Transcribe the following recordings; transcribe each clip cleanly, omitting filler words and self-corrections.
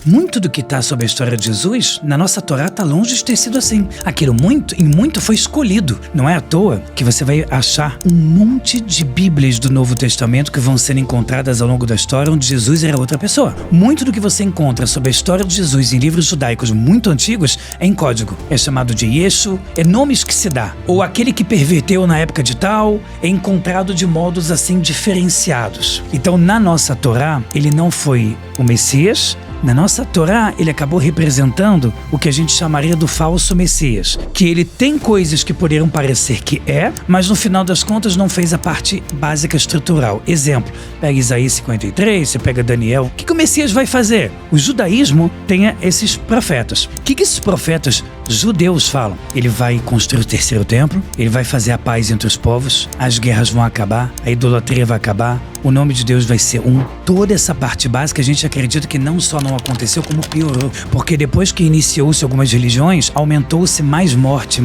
Muito do que está sobre a história de Jesus, na nossa Torá está longe de ter sido assim. Aquilo muito foi escolhido. Não é à toa que você vai achar um monte de Bíblias do Novo Testamento que vão ser encontradas ao longo da história onde Jesus era outra pessoa. Muito do que você encontra sobre a história de Jesus em livros judaicos muito antigos é em código. É chamado de Yeshu, é nomes que se dá. Ou aquele que perverteu na época de tal, é encontrado de modos assim diferenciados. Então, na nossa Torá, ele não foi o Messias. Na nossa Torá, ele acabou representando o que a gente chamaria do falso Messias, que ele tem coisas que poderiam parecer que é, mas no final das contas não fez a parte básica estrutural. Exemplo, pega Isaías 53, você pega Daniel. O que o Messias vai fazer? O judaísmo tem esses profetas. O que esses profetas judeus falam? Ele vai construir o terceiro templo, ele vai fazer a paz entre os povos, as guerras vão acabar, a idolatria vai acabar, o nome de Deus vai ser um. Toda essa parte básica a gente acredita que não só não aconteceu, como piorou. Porque depois que iniciou-se algumas religiões, aumentou-se mais morte.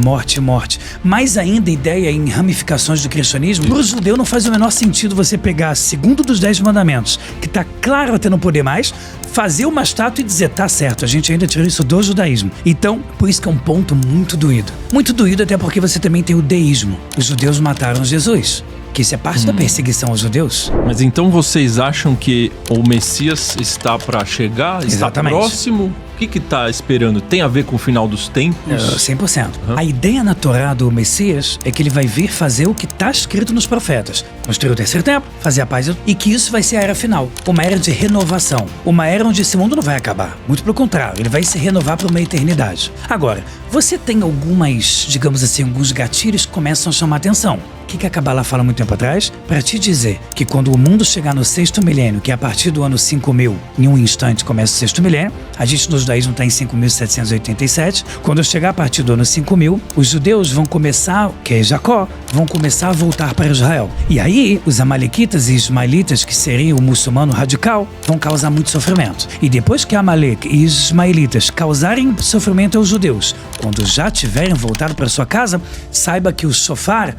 Mais ainda ideia em ramificações do cristianismo. Para o judeu não faz o menor sentido você pegar segundo dos 10 mandamentos, que está claro até não poder mais, fazer uma estátua e dizer, tá certo, a gente ainda tirou isso do judaísmo. Então, por isso que é um ponto muito doído. Muito doído até porque você também tem o deísmo. Os judeus mataram Jesus. Que isso é parte da perseguição aos judeus. Mas então vocês acham que o Messias está para chegar? Exatamente. Está próximo? O que está esperando? Tem a ver com o final dos tempos? 100%. A ideia na Torá do Messias é que ele vai vir fazer o que está escrito nos profetas. Construir o terceiro templo, fazer a paz, e que isso vai ser a era final. Uma era de renovação. Uma era onde esse mundo não vai acabar. Muito pelo contrário, ele vai se renovar por uma eternidade. Agora, você tem algumas, digamos assim, alguns gatilhos que começam a chamar atenção. O que a Kabbalah fala muito tempo atrás? Para te dizer que quando o mundo chegar no 6º milênio, que é a partir do ano 5000, em um instante começa o 6º milênio, a gente no judaísmo está em 5.787, quando chegar a partir do ano 5000, os judeus vão começar, que é Jacó, vão começar a voltar para Israel. E aí, os amalequitas e ismaelitas, que seriam o muçulmano radical, vão causar muito sofrimento. E depois que Amaleque e os ismaelitas causarem sofrimento aos judeus, quando já tiverem voltado para sua casa, saiba que o shofar,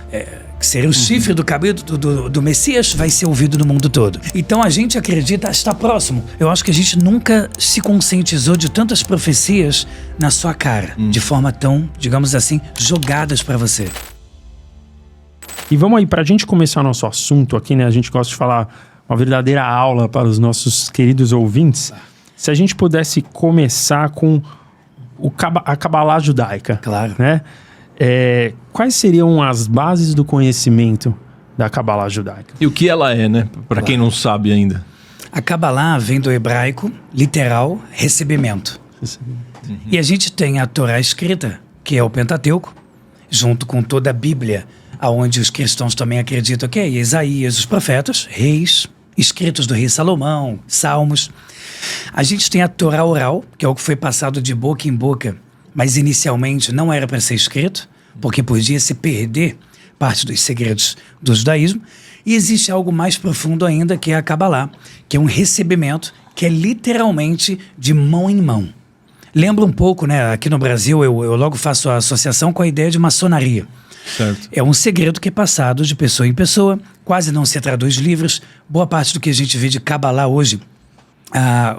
que seria o chifre do cabelo do Messias, vai ser ouvido no mundo todo. Então a gente acredita estar próximo. Eu acho que a gente nunca se conscientizou de tantas profecias na sua cara, de forma tão, digamos assim, jogadas para você. E vamos aí, pra gente começar nosso assunto aqui, né? A gente gosta de falar uma verdadeira aula para os nossos queridos ouvintes. Se a gente pudesse começar com a Kabbalah judaica. Claro. Né? Quais seriam as bases do conhecimento da Kabbalah judaica? E o que ela é, né? Para quem não sabe ainda. A Kabbalah vem do hebraico, literal, recebimento. E a gente tem a Torá escrita, que é o Pentateuco, junto com toda a Bíblia, onde os cristãos também acreditam que é Isaías, os profetas, reis, escritos do rei Salomão, salmos. A gente tem a Torá oral, que é o que foi passado de boca em boca, mas inicialmente não era para ser escrito, porque podia se perder parte dos segredos do judaísmo. E existe algo mais profundo ainda, que é a Kabbalah, que é um recebimento que é literalmente de mão em mão. Lembra um pouco, né? Aqui no Brasil eu logo faço a associação com a ideia de maçonaria. Certo. É um segredo que é passado de pessoa em pessoa, quase não se traduz livros. Boa parte do que a gente vê de Kabbalah hoje,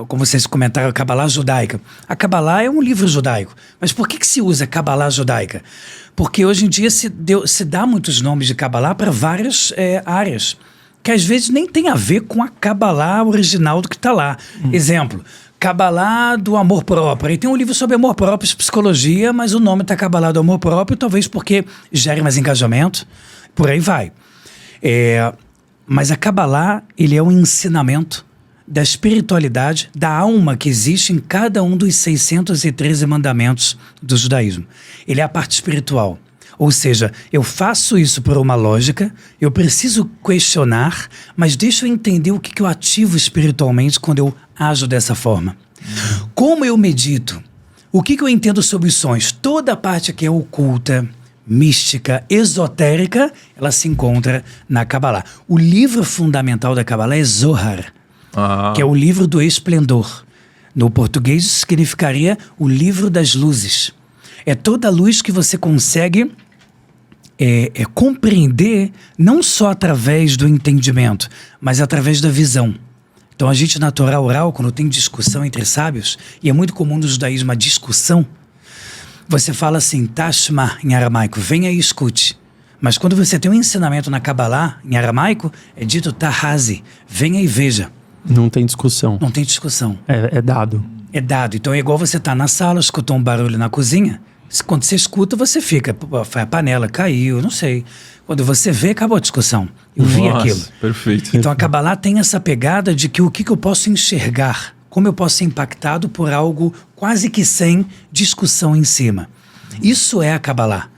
como vocês comentaram, a Kabbalah judaica. A Kabbalah é um livro judaico. Mas por que se usa Kabbalah judaica? Porque hoje em dia se dá muitos nomes de Kabbalah para várias áreas, que às vezes nem tem a ver com a Kabbalah original do que está lá. Exemplo, Kabbalah do amor próprio. E tem um livro sobre amor próprio e psicologia, mas o nome está Kabbalah do amor próprio, talvez porque gere mais engajamento, por aí vai. Mas a Kabbalah, ele é um ensinamento da espiritualidade, da alma que existe em cada um dos 613 mandamentos do judaísmo. Ele é a parte espiritual. Ou seja, eu faço isso por uma lógica, eu preciso questionar, mas deixa eu entender o que eu ativo espiritualmente quando eu ajo dessa forma. Como eu medito? O que eu entendo sobre os sonhos? Toda a parte que é oculta, mística, esotérica, ela se encontra na Kabbalah. O livro fundamental da Kabbalah é Zohar, que é o livro do esplendor. No português significaria o livro das luzes. É toda a luz que você consegue compreender, não só através do entendimento, mas através da visão. Então a gente na Torá oral, quando tem discussão entre sábios, e é muito comum no judaísmo a discussão, você fala assim, Tashma, em aramaico, venha e escute. Mas quando você tem um ensinamento na Kabbalah, em aramaico, é dito Tahazi, venha e veja. Não tem discussão. Não tem discussão. É dado. É dado. Então é igual você estar na sala, escutou um barulho na cozinha, quando você escuta, você fica, a panela caiu, não sei. Quando você vê, acabou a discussão. Eu vi aquilo. Perfeito. Então a Kabbalah tem essa pegada de que o que eu posso enxergar, como eu posso ser impactado por algo quase que sem discussão em cima. Isso é a Kabbalah,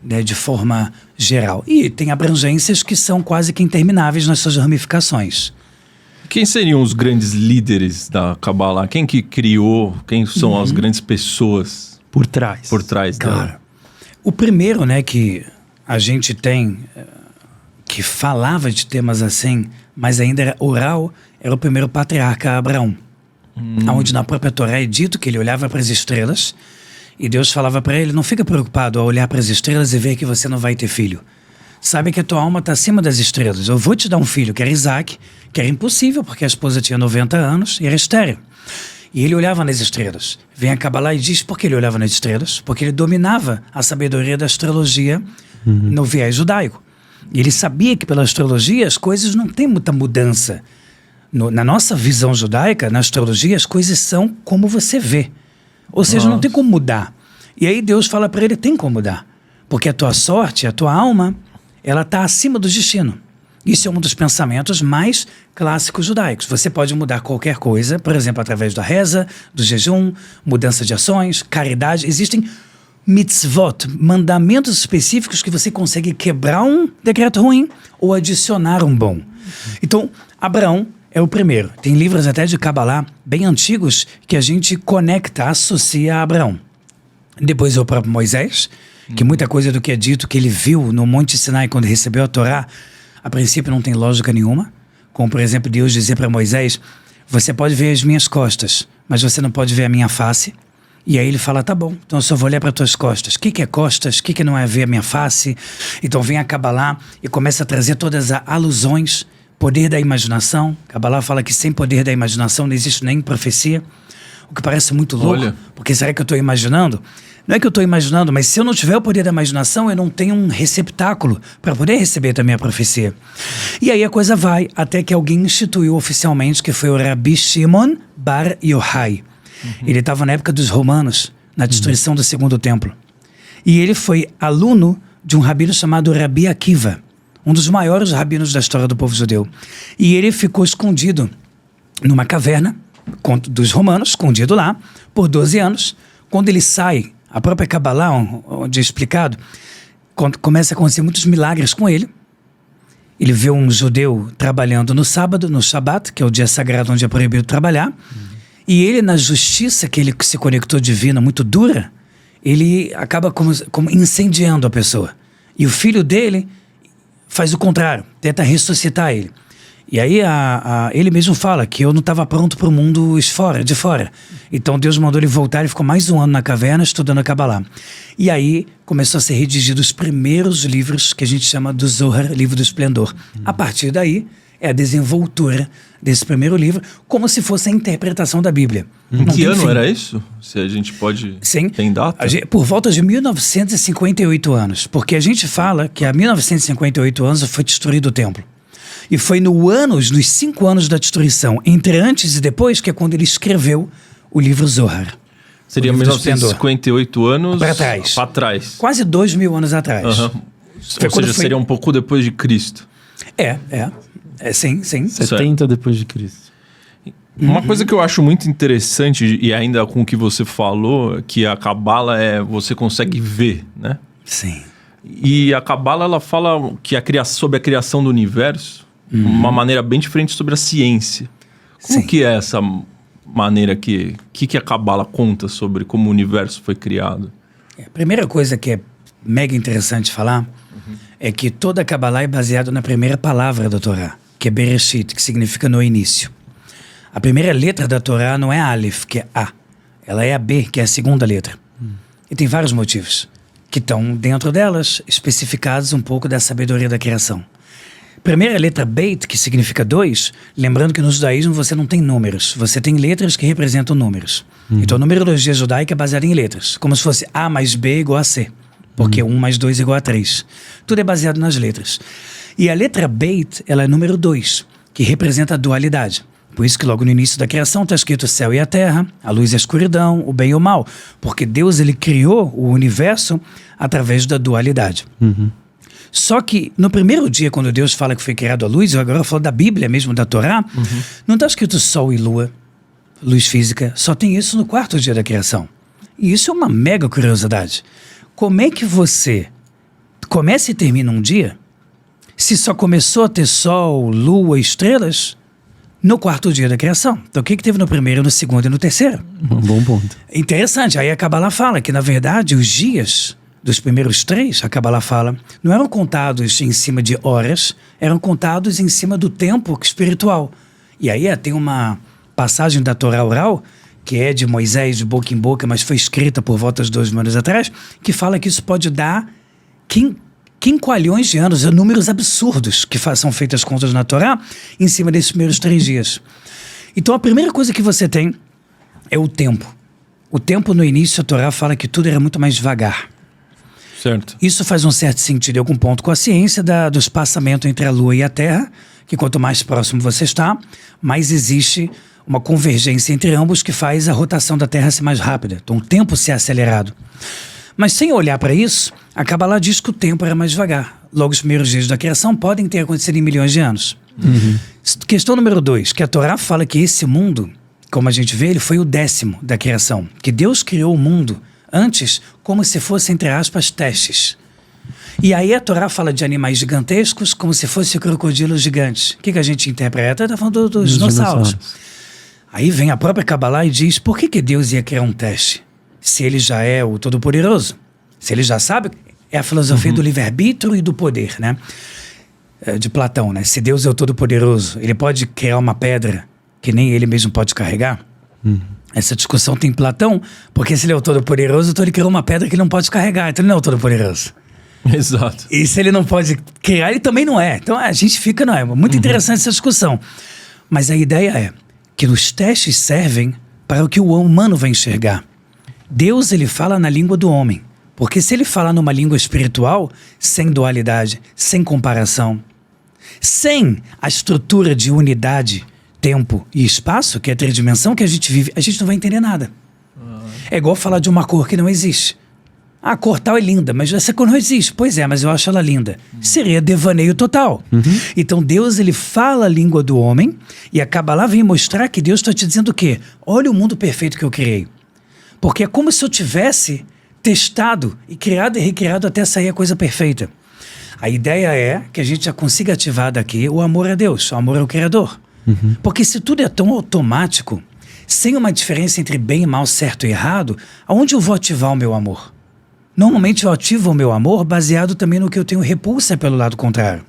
né, de forma geral. E tem abrangências que são quase que intermináveis nas suas ramificações. Quem seriam os grandes líderes da Kabbalah? Quem que criou? Quem são as grandes pessoas Por trás. por trás Claro. dela? O primeiro, né, que a gente tem, que falava de temas assim, mas ainda era oral, era o primeiro patriarca Abraão. Onde na própria Torá é dito que ele olhava para as estrelas e Deus falava para ele, não fica preocupado ao olhar para as estrelas e ver que você não vai ter filho. Sabe que a tua alma está acima das estrelas. Eu vou te dar um filho, que era Isaac, que era impossível porque a esposa tinha 90 anos e era estéril. E ele olhava nas estrelas. Vem a Kabbalah e diz por que ele olhava nas estrelas? Porque ele dominava a sabedoria da astrologia no viés judaico. E ele sabia que pela astrologia as coisas não têm muita mudança. Na nossa visão judaica, na astrologia, as coisas são como você vê. Ou seja, não tem como mudar. E aí Deus fala para ele, tem como mudar. Porque a tua sorte, a tua alma, ela está acima do destino. Isso é um dos pensamentos mais clássicos judaicos. Você pode mudar qualquer coisa, por exemplo, através da reza, do jejum, mudança de ações, caridade. Existem mitzvot, mandamentos específicos que você consegue quebrar um decreto ruim ou adicionar um bom. Então, Abraão é o primeiro. Tem livros até de Kabbalah bem antigos que a gente conecta, associa a Abraão. Depois é o próprio Moisés, que muita coisa do que é dito que ele viu no Monte Sinai quando recebeu a Torá, a princípio não tem lógica nenhuma. Como, por exemplo, Deus dizer para Moisés, você pode ver as minhas costas, mas você não pode ver a minha face. E aí ele fala, tá bom, então eu só vou olhar para as tuas costas. O que é costas? O que não é ver a minha face? Então vem a Kabbalah e começa a trazer todas as alusões, poder da imaginação. Kabbalah fala que sem poder da imaginação não existe nem profecia. O que parece muito louco, Olha. porque será que eu estou imaginando? Não é que eu estou imaginando, mas se eu não tiver o poder da imaginação, eu não tenho um receptáculo para poder receber também a profecia. E aí a coisa vai até que alguém instituiu oficialmente, que foi o Rabi Shimon Bar Yochai. Ele estava na época dos romanos, na destruição do segundo templo. E ele foi aluno de um rabino chamado Rabi Akiva, um dos maiores rabinos da história do povo judeu. E ele ficou escondido numa caverna dos romanos, escondido lá, por 12 anos. Quando ele sai, a própria Kabbalah, onde é explicado, começa a acontecer muitos milagres com ele. Ele vê um judeu trabalhando no sábado, no Shabat, que é o dia sagrado onde é proibido trabalhar. E ele, na justiça que ele se conectou divina, muito dura, ele acaba como incendiando a pessoa. E o filho dele faz o contrário, tenta ressuscitar ele. E aí ele mesmo fala que eu não estava pronto para o mundo de fora. Então Deus mandou ele voltar e ficou mais um ano na caverna estudando a Kabbalah. E aí começou a ser redigido os primeiros livros que a gente chama do Zohar, Livro do Esplendor. A partir daí é a desenvoltura desse primeiro livro, como se fosse a interpretação da Bíblia. Em que ano era isso? Se a gente pode... Sim. Tem data? Por volta de 1958 anos. Porque a gente fala que há 1958 anos foi destruído o templo. E foi nos 5 anos da destruição, entre antes e depois, que é quando ele escreveu o livro Zohar. Seria o livro do 1958 anos... Para trás. Para trás. Quase 2000 anos atrás. Ou seja, seria um pouco depois de Cristo. Sim. 70 depois de Cristo. Uma coisa que eu acho muito interessante, e ainda com o que você falou, que a Kabbalah você consegue ver, né? Sim. E a Kabbalah, ela fala que sobre a criação do universo, uma maneira bem diferente sobre a ciência. Como Sim. que é essa maneira que a Kabbalah conta sobre como o universo foi criado? A primeira coisa que é mega interessante falar é que toda a Kabbalah é baseada na primeira palavra da Torá, que é Bereshit, que significa no início. A primeira letra da Torá não é Aleph, que é A. Ela é a B, que é a segunda letra. E tem vários motivos que estão dentro delas especificados um pouco da sabedoria da criação. Primeira letra Beit, que significa 2, lembrando que no judaísmo você não tem números, você tem letras que representam números. Então a numerologia judaica é baseada em letras, como se fosse A mais B igual a C, porque 1 mais 2 igual a 3. Tudo é baseado nas letras. E a letra Beit, ela é número 2, que representa a dualidade. Por isso que logo no início da criação está escrito o céu e a terra, a luz e a escuridão, o bem e o mal, porque Deus ele criou o universo através da dualidade. Só que no primeiro dia, quando Deus fala que foi criado a luz, eu agora falo da Bíblia mesmo, da Torá, não está escrito sol e lua, luz física, só tem isso no 4º dia da criação. E isso é uma mega curiosidade. Como é que você começa e termina um dia se só começou a ter sol, lua e estrelas no 4º dia da criação? Então o que teve no primeiro, no segundo e no terceiro? Um bom ponto. Interessante, aí a Kabbalah fala que na verdade os dias dos primeiros 3, a Kabbalah fala, não eram contados em cima de horas, eram contados em cima do tempo espiritual. E aí tem uma passagem da Torá oral, que é de Moisés, de boca em boca, mas foi escrita por volta de 2.000 anos atrás, que fala que isso pode dar quinqualhões de anos, números absurdos que são feitas contas na Torá em cima desses primeiros 3 dias. Então a primeira coisa que você tem é o tempo. O tempo no início, a Torá fala que tudo era muito mais devagar. Certo. Isso faz um certo sentido em algum ponto com a ciência do espaçamento entre a Lua e a Terra, que quanto mais próximo você está, mais existe uma convergência entre ambos que faz a rotação da Terra ser mais rápida. Então o tempo ser acelerado. Mas sem olhar para isso, a Kabbalah diz que o tempo era mais devagar. Logo, os primeiros dias da criação podem ter acontecido em milhões de anos. Questão número 2, que a Torá fala que esse mundo, como a gente vê, ele foi o 10º da criação. Que Deus criou o mundo antes como se fosse, entre aspas, testes. E aí a Torá fala de animais gigantescos como se fossem crocodilos gigantes. O que a gente interpreta? Está falando dos dinossauros. Aí vem a própria Kabbalah e diz, por que Deus ia criar um teste? Se ele já é o Todo-Poderoso. Se ele já sabe, é a filosofia do livre-arbítrio e do poder, né? De Platão, né? Se Deus é o Todo-Poderoso, ele pode criar uma pedra que nem ele mesmo pode carregar? Essa discussão tem em Platão, porque se ele é o Todo-Poderoso, então ele criou uma pedra que ele não pode carregar, então ele não é o Todo-Poderoso. Exato. E se ele não pode criar, ele também não é. Então a gente fica, não é? Muito interessante essa discussão. Mas a ideia é que os testes servem para o que o humano vai enxergar. Deus, ele fala na língua do homem. Porque se ele falar numa língua espiritual, sem dualidade, sem comparação, sem a estrutura de unidade, tempo e espaço, que é a tridimensão que a gente vive, a gente não vai entender nada. É igual falar de uma cor que não existe. A cor tal é linda, mas essa cor não existe. Pois é, mas eu acho ela linda. Seria devaneio total. Então Deus, ele fala a língua do homem e a Kabbalah vem mostrar que Deus está te dizendo o quê? Olha o mundo perfeito que eu criei. Porque é como se eu tivesse testado e criado e recriado até sair a coisa perfeita. A ideia é que a gente já consiga ativar daqui o amor a Deus, o amor ao Criador. Porque se tudo é tão automático, sem uma diferença entre bem e mal, certo e errado, aonde eu vou ativar o meu amor? Normalmente eu ativo o meu amor baseado também no que eu tenho repulsa pelo lado contrário.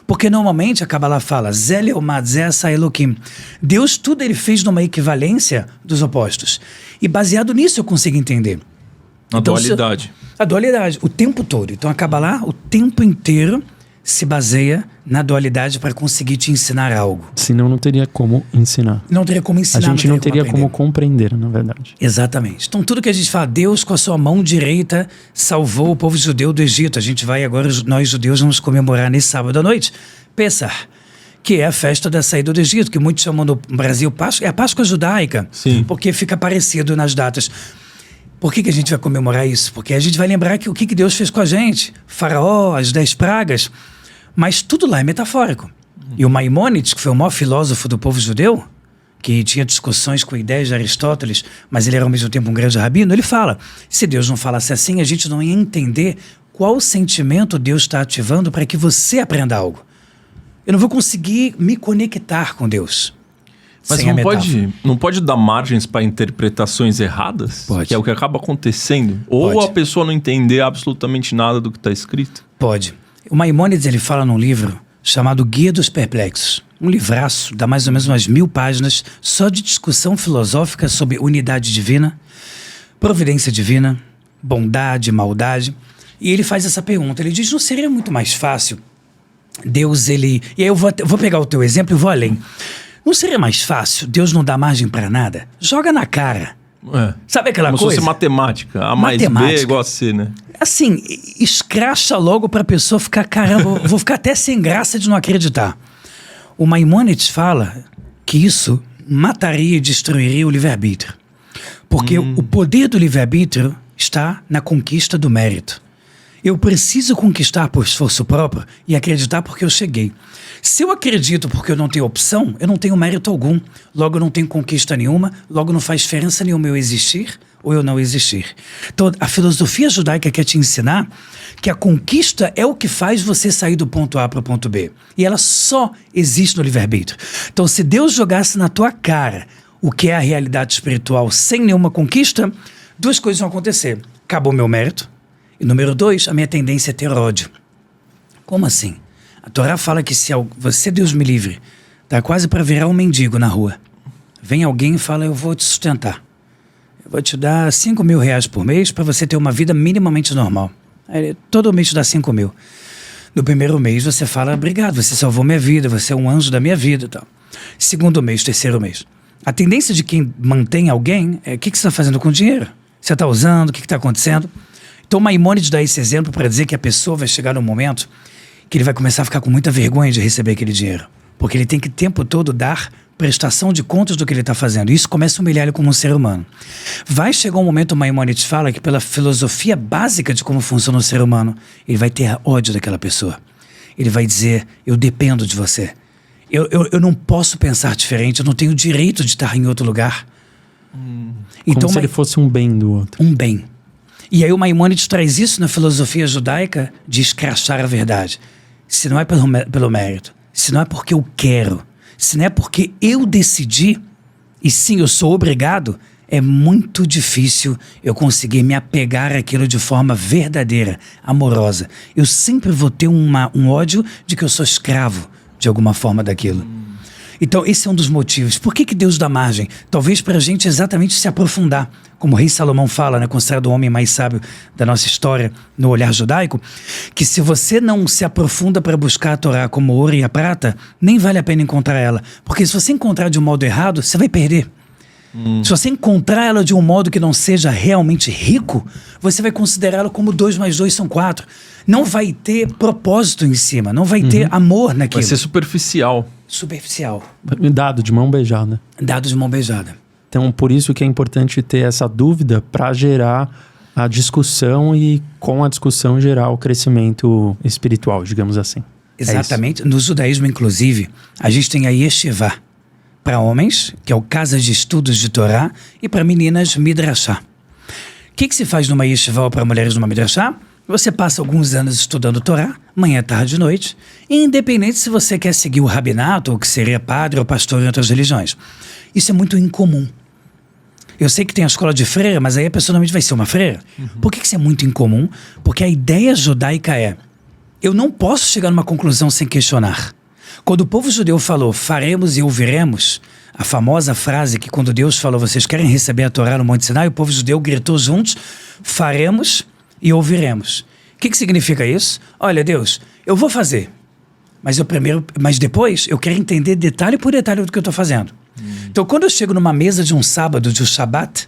Porque normalmente a Kabbalah fala Zel Eomad Zeh Asa Elokim. Deus tudo ele fez numa equivalência dos opostos. E baseado nisso eu consigo entender. A dualidade. A dualidade, o tempo todo. Então a Kabbalah o tempo inteiro se baseia na dualidade para conseguir te ensinar algo. Senão não teria como ensinar. Não teria como ensinar. A gente não teria como compreender, na verdade. Exatamente. Então tudo que a gente fala, Deus com a sua mão direita salvou o povo judeu do Egito. A gente vai agora, nós judeus vamos comemorar nesse sábado à noite, Pessah, que é a festa da saída do Egito, que muitos chamam no Brasil Páscoa, é a Páscoa judaica. Sim. Porque fica parecido nas datas. Por que a gente vai comemorar isso? Porque a gente vai lembrar que o que Deus fez com a gente. Faraó, as 10 pragas. Mas tudo lá é metafórico. E o Maimônides, que foi o maior filósofo do povo judeu, que tinha discussões com ideias de Aristóteles, mas ele era ao mesmo tempo um grande rabino, ele fala, se Deus não falasse assim, a gente não ia entender qual sentimento Deus está ativando para que você aprenda algo. Eu não vou conseguir me conectar com Deus. Mas não pode dar margens para interpretações erradas? Pode. Que é o que acaba acontecendo? Ou Pode. a pessoa não entender absolutamente nada do que está escrito? Pode. O Maimônides, ele fala num livro chamado Guia dos Perplexos. Um livraço, dá mais ou menos umas 1000 páginas, só de discussão filosófica sobre unidade divina, providência divina, bondade, maldade. E ele faz essa pergunta, ele diz, não seria muito mais fácil Deus, ele... E aí eu vou pegar o teu exemplo e vou além. Não seria mais fácil Deus não dar margem pra nada? Joga na cara. Sabe aquela Como coisa? se fosse matemática. A mais B é igual a C, né? Assim, escracha logo pra pessoa ficar, caramba, vou ficar até sem graça de não acreditar. O Maimônides fala que isso mataria e destruiria o livre-arbítrio. Porque o poder do livre-arbítrio está na conquista do mérito. Eu preciso conquistar por esforço próprio e acreditar porque eu cheguei. Se eu acredito porque eu não tenho opção, eu não tenho mérito algum. Logo eu não tenho conquista nenhuma, logo não faz diferença nenhuma eu existir ou eu não existir. Então a filosofia judaica quer te ensinar que a conquista é o que faz você sair do ponto A para o ponto B. E ela só existe no livre-arbítrio. Então se Deus jogasse na tua cara o que é a realidade espiritual sem nenhuma conquista, duas coisas vão acontecer. Acabou meu mérito. E número 2, a minha tendência é ter ódio. Como assim? A Torá fala que se você, Deus me livre, tá quase para virar um mendigo na rua. Vem alguém e fala, eu vou te sustentar. Eu vou te dar 5 mil reais por mês para você ter uma vida minimamente normal. Aí, todo mês te dá 5 mil. No primeiro mês você fala, obrigado, você salvou minha vida, você é um anjo da minha vida e tal. Segundo mês, terceiro mês. A tendência de quem mantém alguém é, o que você está fazendo com o dinheiro? Você está usando? O que está acontecendo? Então Maimônides dá esse exemplo para dizer que a pessoa vai chegar num momento que ele vai começar a ficar com muita vergonha de receber aquele dinheiro. Porque ele tem que o tempo todo dar prestação de contas do que ele está fazendo. Isso começa a humilhar ele como um ser humano. Vai chegar um momento, o Maimônides fala, que pela filosofia básica de como funciona o ser humano, ele vai ter ódio daquela pessoa. Ele vai dizer, eu dependo de você. Eu não posso pensar diferente, eu não tenho o direito de estar em outro lugar. Então, como se ele fosse um bem do outro. Um bem. E aí o Maimônides traz isso na filosofia judaica de escrachar a verdade. Se não é pelo mérito, se não é porque eu quero, se não é porque eu decidi, e sim, eu sou obrigado, é muito difícil eu conseguir me apegar àquilo de forma verdadeira, amorosa. Eu sempre vou ter um ódio de que eu sou escravo de alguma forma daquilo. Então esse é um dos motivos. Por que Deus dá margem? Talvez para a gente exatamente se aprofundar. Como o rei Salomão fala, né, considerado o homem mais sábio da nossa história no olhar judaico, que se você não se aprofunda para buscar a Torá como o ouro e a prata, nem vale a pena encontrar ela. Porque se você encontrar de um modo errado, você vai perder. Se você encontrar ela de um modo que não seja realmente rico, você vai considerá-la como 2 mais 2 são 4. Não vai ter propósito em cima, não vai ter amor naquilo. Vai ser superficial. Superficial. Dado de mão beijada. Dado de mão beijada. Então, por isso que é importante ter essa dúvida para gerar a discussão e, com a discussão, gerar o crescimento espiritual, digamos assim. Exatamente. No judaísmo, inclusive, a gente tem a yeshiva para homens, que é o Casa de Estudos de Torá, e para meninas, midrashá. O que se faz numa yeshiva ou para mulheres numa midrashá? Você passa alguns anos estudando Torá, manhã, tarde e noite, independente se você quer seguir o rabinato, ou que seria padre ou pastor em outras religiões. Isso é muito incomum. Eu sei que tem a escola de freira, mas aí a pessoa normalmente vai ser uma freira. Por que isso é muito incomum? Porque a ideia judaica é, eu não posso chegar numa conclusão sem questionar. Quando o povo judeu falou, faremos e ouviremos, a famosa frase que quando Deus falou, vocês querem receber a Torá no Monte Sinai, o povo judeu gritou juntos, faremos e ouviremos. O que significa isso? Olha, Deus, eu vou fazer, mas depois eu quero entender detalhe por detalhe do que eu estou fazendo. Então, quando eu chego numa mesa de um sábado, de um Shabat,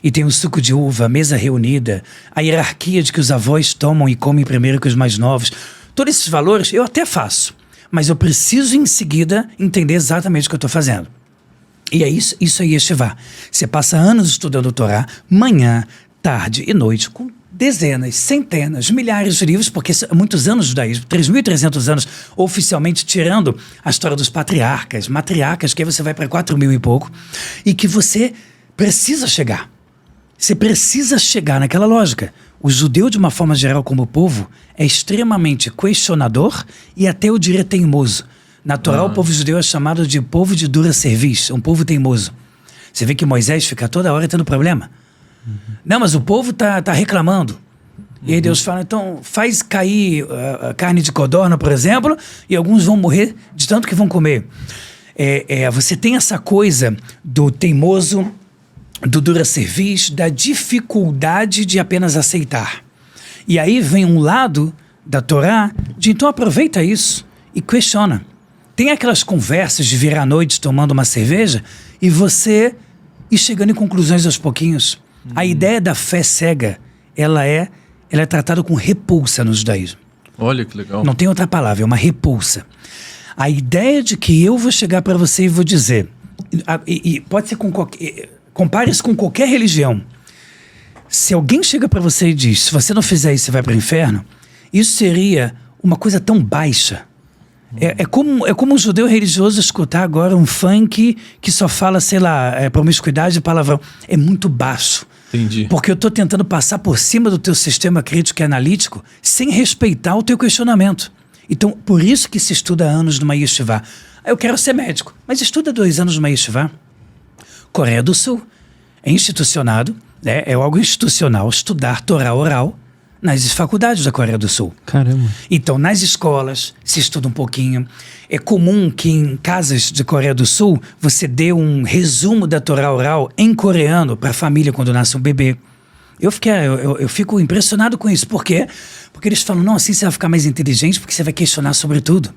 e tem o suco de uva, a mesa reunida, a hierarquia de que os avós tomam e comem primeiro que os mais novos, todos esses valores eu até faço, mas eu preciso em seguida entender exatamente o que eu estou fazendo. E é isso é yeshiva. Você passa anos estudando o Torá, manhã, tarde e noite, com dezenas, centenas, milhares de livros, porque são muitos anos de judaísmo, 3.300 anos, oficialmente tirando a história dos patriarcas, matriarcas, que aí você vai para 4.000 e pouco, e que você precisa chegar. Você precisa chegar naquela lógica. O judeu, de uma forma geral, como povo, é extremamente questionador e até, eu diria, teimoso. Na Torá, o povo judeu é chamado de povo de dura cerviz, um povo teimoso. Você vê que Moisés fica toda hora tendo problema. Não, mas o povo tá reclamando. E aí Deus fala, então faz cair a carne de codorna, por exemplo, e alguns vão morrer de tanto que vão comer. Você tem essa coisa do teimoso, do dura cerviz, da dificuldade de apenas aceitar. E aí vem um lado da Torá de então aproveita isso e questiona. Tem aquelas conversas de virar à noite tomando uma cerveja e você ir chegando em conclusões aos pouquinhos. A ideia da fé cega, ela é tratada com repulsa no judaísmo. Olha que legal. Não tem outra palavra, é uma repulsa. A ideia de que eu vou chegar para você e vou dizer, e pode ser com qualquer, compare isso com qualquer religião. Se alguém chega para você e diz, se você não fizer isso, você vai para o inferno, isso seria uma coisa tão baixa. É como um judeu religioso escutar agora um funk que só fala, sei lá, promiscuidade e palavrão. É muito baixo. Entendi. Porque eu estou tentando passar por cima do teu sistema crítico e analítico sem respeitar o teu questionamento. Então, por isso que se estuda anos numa yeshiva. Eu quero ser médico, mas estuda 2 anos numa yeshiva. Coreia do Sul é institucionado, né? É algo institucional estudar Torá oral nas faculdades da Coreia do Sul. Caramba. Então, nas escolas, se estuda um pouquinho. É comum que em casas de Coreia do Sul, você dê um resumo da Torá oral em coreano para a família quando nasce um bebê. Eu fico impressionado com isso. Por quê? Porque eles falam, não, assim você vai ficar mais inteligente porque você vai questionar sobre tudo.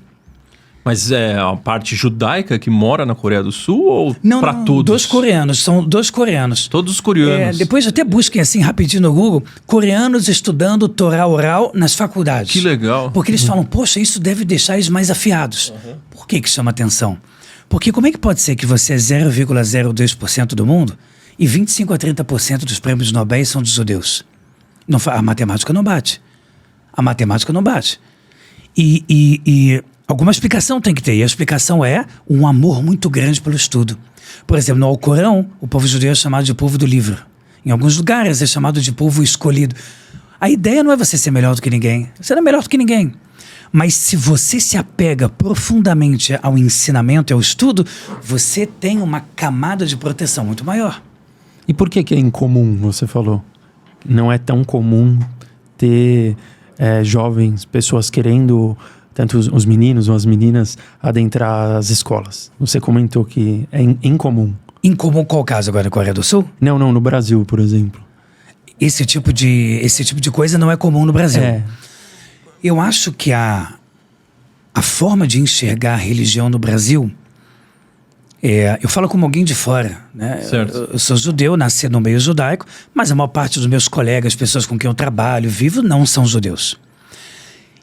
Mas é a parte judaica que mora na Coreia do Sul ou para todos? 2 coreanos, são 2 coreanos. Todos os coreanos. Depois até busquem assim rapidinho no Google, coreanos estudando Torá oral nas faculdades. Que legal. Porque eles falam, poxa, isso deve deixar eles mais afiados. Por que chama atenção? Porque como é que pode ser que você é 0,02% do mundo e 25 a 30% dos prêmios Nobel são dos judeus? A matemática não bate. A matemática não bate. E alguma explicação tem que ter. E a explicação é um amor muito grande pelo estudo. Por exemplo, no Alcorão, o povo judeu é chamado de povo do livro. Em alguns lugares é chamado de povo escolhido. A ideia não é você ser melhor do que ninguém. Você não é melhor do que ninguém. Mas se você se apega profundamente ao ensinamento e ao estudo, você tem uma camada de proteção muito maior. E por que é incomum, você falou? Não é tão comum ter jovens, pessoas querendo, tanto os meninos ou as meninas, adentrar as escolas. Você comentou que é incomum. Incomum qual caso agora na Coreia do Sul? Não, no Brasil, por exemplo. Esse tipo de coisa não é comum no Brasil. Eu acho que a forma de enxergar a religião no Brasil... eu falo como alguém de fora, né? Certo. Eu sou judeu, nasci no meio judaico, mas a maior parte dos meus colegas, pessoas com quem eu trabalho, vivo, não são judeus.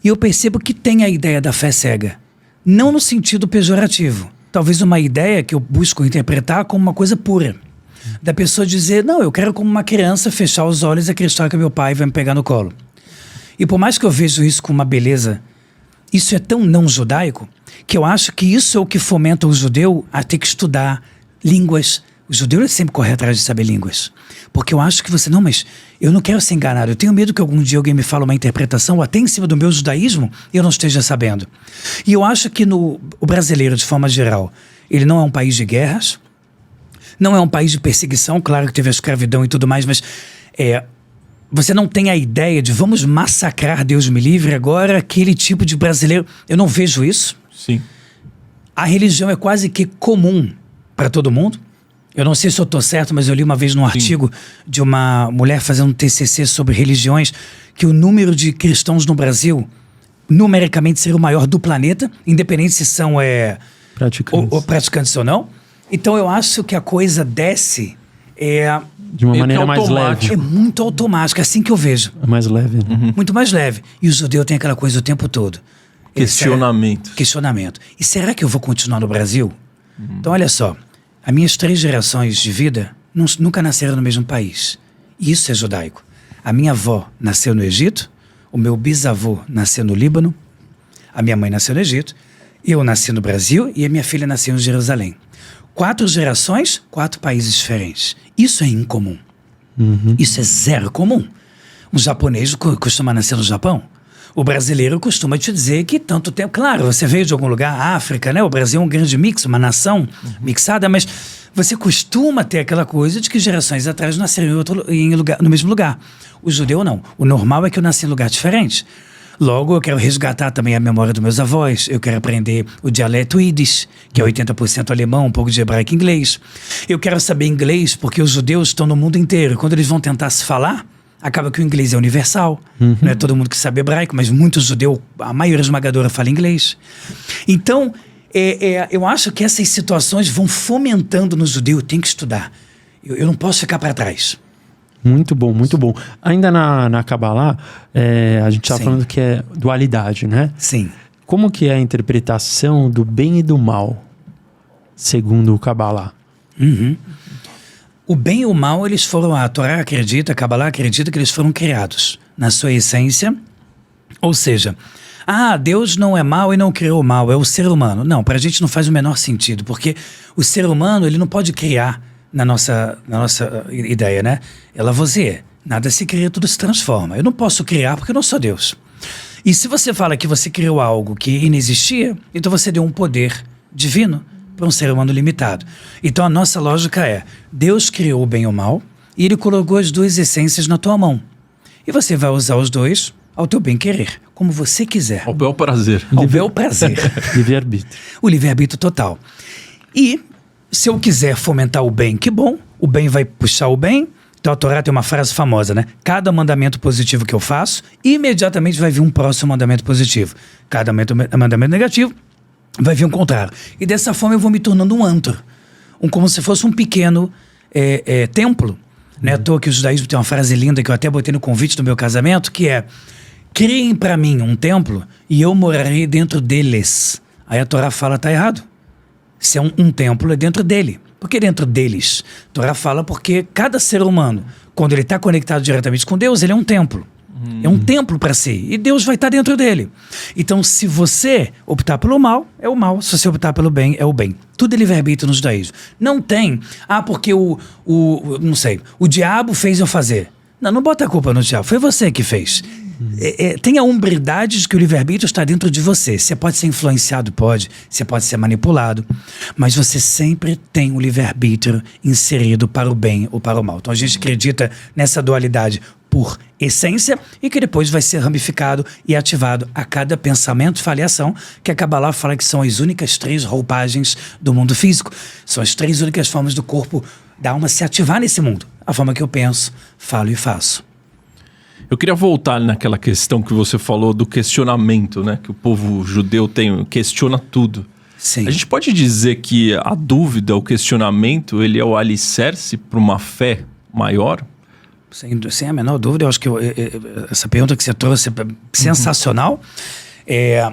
E eu percebo que tem a ideia da fé cega. Não no sentido pejorativo. Talvez uma ideia que eu busco interpretar como uma coisa pura. Da pessoa dizer, não, eu quero como uma criança fechar os olhos e acreditar que meu pai vai me pegar no colo. E por mais que eu vejo isso com uma beleza, isso é tão não judaico, que eu acho que isso é o que fomenta o judeu a ter que estudar línguas. O judeu sempre corre atrás de saber línguas. Porque eu acho que você, não, mas eu não quero ser enganado. Eu tenho medo que algum dia alguém me fale uma interpretação até em cima do meu judaísmo e eu não esteja sabendo. E eu acho que o brasileiro, de forma geral, ele não é um país de guerras, não é um país de perseguição, claro que teve a escravidão e tudo mais, mas você não tem a ideia de vamos massacrar, Deus me livre, agora aquele tipo de brasileiro. Eu não vejo isso. Sim. A religião é quase que comum para todo mundo. Eu não sei se eu estou certo, mas eu li uma vez num artigo de uma mulher fazendo um TCC sobre religiões que o número de cristãos no Brasil numericamente seria o maior do planeta, independente se são praticantes ou não. Então eu acho que a coisa desce de uma maneira mais leve. É muito automático, é assim que eu vejo. É mais leve, né? Muito mais leve. E o judeu tem aquela coisa o tempo todo. Questionamento. E será que eu vou continuar no Brasil? Então olha só, as minhas 3 gerações de vida nunca nasceram no mesmo país. E isso é judaico. A minha avó nasceu no Egito, o meu bisavô nasceu no Líbano, a minha mãe nasceu no Egito, eu nasci no Brasil e a minha filha nasceu em Jerusalém. 4 gerações, 4 países diferentes. Isso é incomum. Isso é zero comum. Um japonês costuma nascer no Japão. O brasileiro costuma te dizer que tanto tempo... Claro, você veio de algum lugar, África, né? O Brasil é um grande mix, uma nação mixada, mas você costuma ter aquela coisa de que gerações atrás nasceram no mesmo lugar. O judeu não. O normal é que eu nasci em lugar diferente. Logo, eu quero resgatar também a memória dos meus avós. Eu quero aprender o dialeto Yiddish, que é 80% alemão, um pouco de hebraico e inglês. Eu quero saber inglês porque os judeus estão no mundo inteiro. Quando eles vão tentar se falar, Acaba que o inglês é universal, não é todo mundo que sabe hebraico, mas muito judeu, a maioria esmagadora fala inglês. Então, eu acho que essas situações vão fomentando no judeu, tem que estudar. Eu não posso ficar para trás. Muito bom, muito bom. Ainda na Kabbalah, a gente estava falando que é dualidade, né? Sim. Como que é a interpretação do bem e do mal, segundo o Kabbalah? O bem e o mal, eles foram, a Torá acredita, a Kabbalah acredita que eles foram criados na sua essência. Ou seja, Deus não é mal e não criou o mal, é o ser humano. Não, para a gente não faz o menor sentido, porque o ser humano, ele não pode criar na nossa ideia, né? Ela você, nada se cria, tudo se transforma. Eu não posso criar porque eu não sou Deus. E se você fala que você criou algo que inexistia, então você deu um poder divino para um ser humano limitado. Então a nossa lógica é, Deus criou o bem e o mal e ele colocou as duas essências na tua mão. E você vai usar os dois ao teu bem querer, como você quiser. Ao bel prazer. Ao bel prazer. Livre-arbítrio. O livre-arbítrio total. E se eu quiser fomentar o bem, que bom, o bem vai puxar o bem. Então a Torá tem uma frase famosa, né? Cada mandamento positivo que eu faço, imediatamente vai vir um próximo mandamento positivo. Cada mandamento negativo, vai vir um contrário. E dessa forma eu vou me tornando um antro. Como se fosse um pequeno templo. Não é à toa que o judaísmo tem uma frase linda que eu até botei no convite do meu casamento, que é: criem para mim um templo e eu morarei dentro deles. Aí a Torá fala, tá errado. Se é um templo, é dentro dele. Por que dentro deles? A Torá fala porque cada ser humano, quando ele está conectado diretamente com Deus, ele é um templo. É um templo para si. E Deus vai estar dentro dele. Então, se você optar pelo mal, é o mal. Se você optar pelo bem, é o bem. Tudo é livre-arbítrio no judaísmo. Não tem, porque não sei, o diabo fez eu fazer. Não bota a culpa no diabo. Foi você que fez. Tem a umbridade de que o livre-arbítrio está dentro de você. Você pode ser influenciado, pode. Você pode ser manipulado. Mas você sempre tem o livre-arbítrio inserido para o bem ou para o mal. Então a gente acredita nessa dualidade por essência e que depois vai ser ramificado e ativado a cada pensamento, faliação, que a Kabbalah fala que são as únicas 3 roupagens do mundo físico. São as 3 únicas formas do corpo, da alma se ativar nesse mundo. A forma que eu penso, falo e faço. Eu queria voltar naquela questão que você falou do questionamento, né? Que o povo judeu questiona tudo. Sim. A gente pode dizer que a dúvida, o questionamento, ele é o alicerce para uma fé maior? Sem a menor dúvida, eu acho que essa pergunta que você trouxe é sensacional. É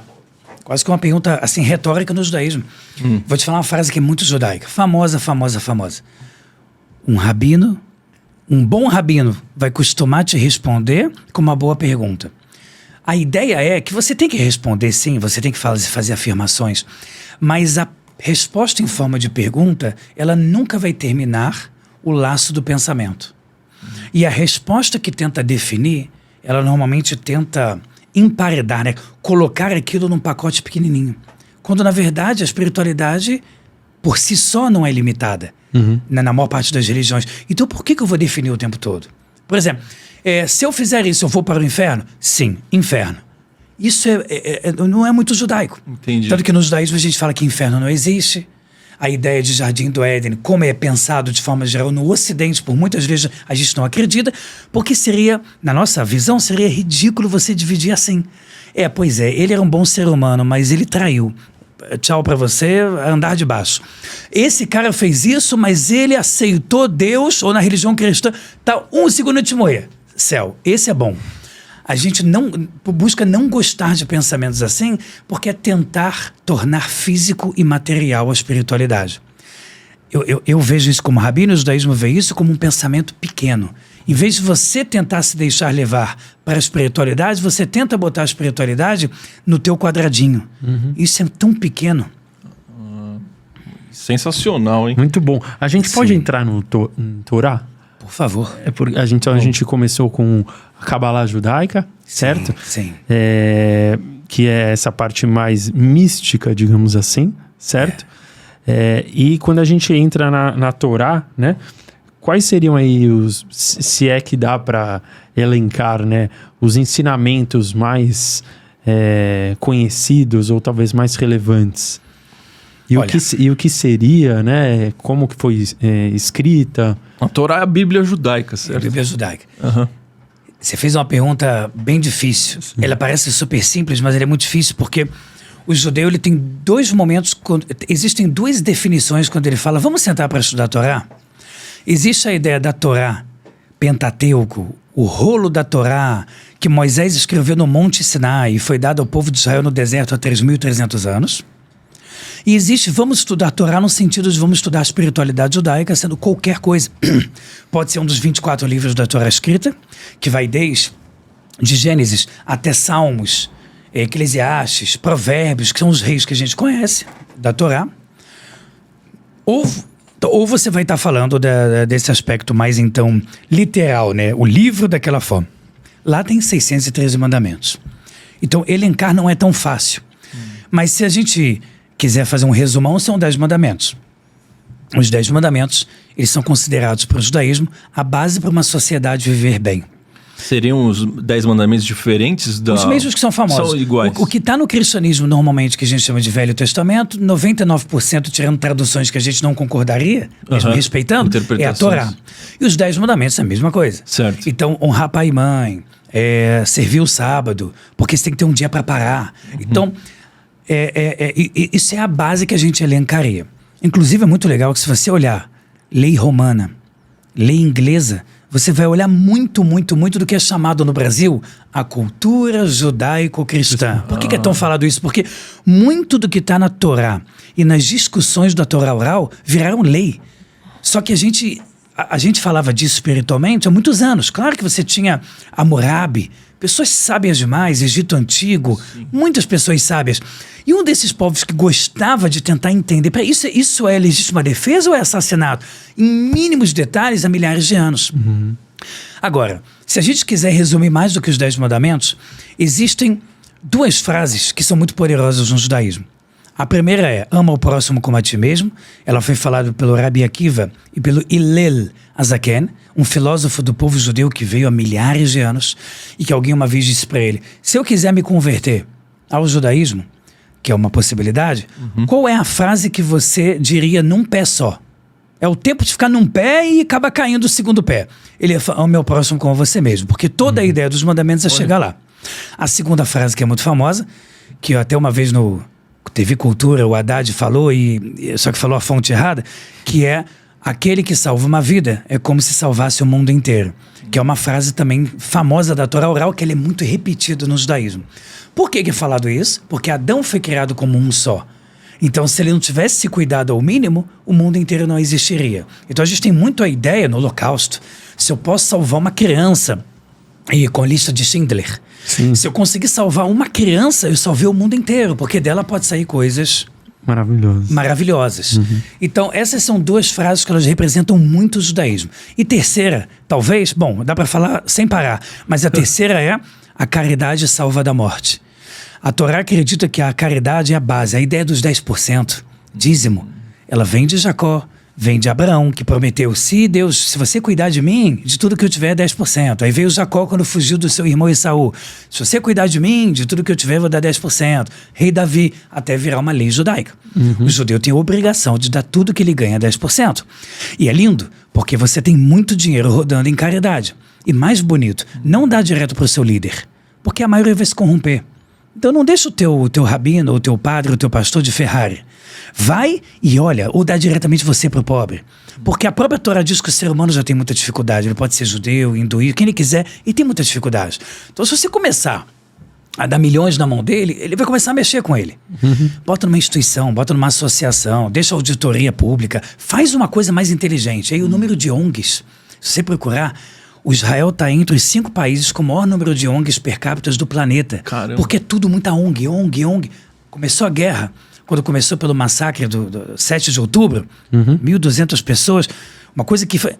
quase que uma pergunta assim, retórica no judaísmo. Vou te falar uma frase que é muito judaica. Famosa. Um bom rabino vai costumar te responder com uma boa pergunta. A ideia é que você tem que responder sim, você tem que fazer afirmações, mas a resposta em forma de pergunta, ela nunca vai terminar o laço do pensamento. E a resposta que tenta definir, ela normalmente tenta emparedar, né? Colocar aquilo num pacote pequenininho. Quando, na verdade, a espiritualidade, por si só, não é limitada. Na maior parte das religiões. Então, por que eu vou definir o tempo todo? Por exemplo, se eu fizer isso, eu vou para o inferno? Sim, inferno. Isso não é muito judaico. Entendi. Tanto que no judaísmo a gente fala que inferno não existe. A ideia de Jardim do Éden, como é pensado de forma geral no Ocidente, por muitas vezes a gente não acredita, porque seria, na nossa visão, seria ridículo você dividir assim. Pois é, ele era um bom ser humano, mas ele traiu. Tchau pra você, andar de baixo. Esse cara fez isso, mas ele aceitou Deus, ou na religião cristã, tá 1 segundo de morrer. Céu, esse é bom. A gente busca não gostar de pensamentos assim, porque é tentar tornar físico e material a espiritualidade. Eu vejo isso como rabino, o judaísmo vê isso como um pensamento pequeno. Em vez de você tentar se deixar levar para a espiritualidade, você tenta botar a espiritualidade no teu quadradinho. Isso é tão pequeno. Sensacional, hein? Muito bom. A gente pode entrar no Torá? Por favor. A gente começou com a Kabbalah judaica, certo? Sim. Que é essa parte mais mística, digamos assim, certo? E quando a gente entra na Torá, né? Quais seriam aí se é que dá para elencar, né? Os ensinamentos mais conhecidos ou talvez mais relevantes? E o que seria, né? Como que foi escrita? A Torá é a Bíblia judaica, certo? A Bíblia judaica. Você fez uma pergunta bem difícil. Ela parece super simples, mas ela é muito difícil porque o judeu ele tem dois momentos, existem duas definições quando ele fala, vamos sentar para estudar a Torá. Existe a ideia da Torá, Pentateuco, o rolo da Torá, que Moisés escreveu no Monte Sinai e foi dado ao povo de Israel no deserto há 3.300 anos. E existe, vamos estudar a Torá no sentido de vamos estudar a espiritualidade judaica, sendo qualquer coisa. Pode ser um dos 24 livros da Torá escrita, que vai desde de Gênesis até Salmos, Eclesiastes, Provérbios, que são os reis que a gente conhece da Torá. Ou você vai estar falando desse aspecto mais, então, literal, né? O livro daquela forma. Lá tem 613 mandamentos. Então, elencar não é tão fácil. Mas se a gente quiser fazer um resumão, são 10 mandamentos. Os 10 mandamentos, eles são considerados para o judaísmo a base para uma sociedade viver bem. Seriam os 10 mandamentos diferentes? Os mesmos que são famosos. São iguais. O que está no cristianismo normalmente, que a gente chama de Velho Testamento, 99%, tirando traduções que a gente não concordaria, mesmo respeitando, é a Torá. E os 10 mandamentos é a mesma coisa. Certo. Então, honrar pai e mãe, servir o sábado, porque você tem que ter um dia para parar. Então, isso é a base que a gente elencaria. Inclusive, é muito legal que se você olhar lei romana, lei inglesa, você vai olhar muito do que é chamado no Brasil a cultura judaico-cristã. Por que é tão falado isso? Porque muito do que está na Torá e nas discussões da Torá oral viraram lei. Só que a gente falava disso espiritualmente há muitos anos. Claro que você tinha Hammurabi, pessoas sábias demais, Egito Antigo, muitas pessoas sábias. E um desses povos que gostava de tentar entender, isso é legítima defesa ou é assassinato? Em mínimos detalhes, há milhares de anos. Agora, se a gente quiser resumir mais do que os 10 mandamentos, existem duas frases que são muito poderosas no judaísmo. A primeira é, ama o próximo como a ti mesmo. Ela foi falada pelo Rabi Akiva e pelo Hillel Azaken, um filósofo do povo judeu que veio há milhares de anos e que alguém uma vez disse para ele, se eu quiser me converter ao judaísmo, que é uma possibilidade, qual é a frase que você diria num pé só? É o tempo de ficar num pé e acaba caindo o segundo pé. Ele é o meu próximo como você mesmo, porque toda a ideia dos mandamentos é chegar lá. A segunda frase que é muito famosa, que até uma vez no TV Cultura o Haddad falou, só que falou a fonte errada, que é aquele que salva uma vida é como se salvasse o mundo inteiro. Que é uma frase também famosa da Torá oral, que ela é muito repetida no judaísmo. Por que é falado isso? Porque Adão foi criado como um só. Então, se ele não tivesse se cuidado ao mínimo, o mundo inteiro não existiria. Então, a gente tem muito a ideia no Holocausto, se eu posso salvar uma criança, e com a lista de Schindler, se eu conseguir salvar uma criança, eu salvei o mundo inteiro, porque dela pode sair coisas maravilhosas. Então, essas são duas frases que elas representam muito o judaísmo. E terceira, talvez, bom, dá para falar sem parar, mas a terceira é a caridade salva da morte. A Torá acredita que a caridade é a base, a ideia dos 10%, dízimo, ela vem de Jacó, vem de Abraão, que prometeu, se você cuidar de mim, de tudo que eu tiver, 10%. Aí veio Jacó quando fugiu do seu irmão Esaú. Se você cuidar de mim, de tudo que eu tiver, eu vou dar 10%. Rei Davi, até virar uma lei judaica. O judeu tem a obrigação de dar tudo que ele ganha, 10%. E é lindo, porque você tem muito dinheiro rodando em caridade. E mais bonito, não dá direto para o seu líder, porque a maioria vai se corromper. Então não deixa o teu rabino, o teu padre, o teu pastor de Ferrari. Vai e olha, ou dá diretamente você para o pobre. Porque a própria Torá diz que o ser humano já tem muita dificuldade. Ele pode ser judeu, hinduísta, quem ele quiser, e tem muita dificuldade. Então se você começar a dar milhões na mão dele, ele vai começar a mexer com ele. Bota numa instituição, bota numa associação, deixa a auditoria pública, faz uma coisa mais inteligente. Aí o número de ONGs, se você procurar, o Israel está entre os 5 países com o maior número de ONGs per capita do planeta. Caramba. Porque é tudo muita ONG. Começou a guerra, quando começou pelo massacre do 7 de outubro, 1.200 pessoas, uma coisa que foi...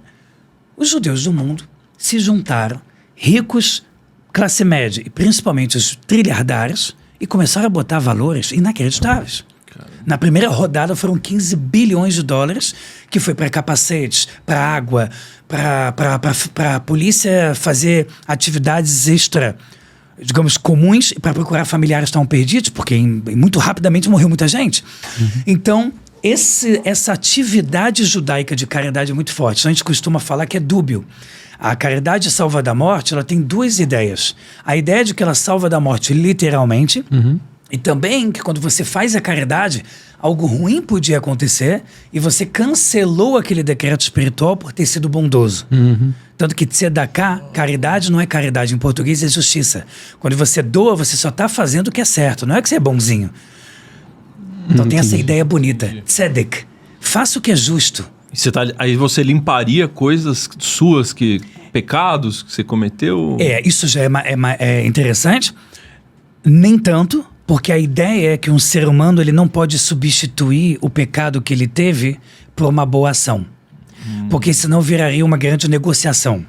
Os judeus do mundo se juntaram, ricos, classe média e principalmente os trilhardários, e começaram a botar valores inacreditáveis. Na primeira rodada foram 15 bilhões de dólares, que foi para capacetes, para água, para a polícia fazer atividades extra, digamos, comuns, para procurar familiares que estavam perdidos, porque muito rapidamente morreu muita gente. Então, essa atividade judaica de caridade é muito forte. Então a gente costuma falar que é dúbio. A caridade salva da morte, ela tem duas ideias. A ideia de que ela salva da morte literalmente, e também que quando você faz a caridade, algo ruim podia acontecer e você cancelou aquele decreto espiritual por ter sido bondoso. Tanto que tzedakah, caridade não é caridade, em português é justiça. Quando você doa, você só está fazendo o que é certo, não é que você é bonzinho. Então tem essa ideia bonita, tzedek, faça o que é justo. Aí você limparia coisas suas, pecados que você cometeu? Isso já é interessante. Nem tanto, porque a ideia é que um ser humano ele não pode substituir o pecado que ele teve por uma boa ação. Porque senão viraria uma grande negociação.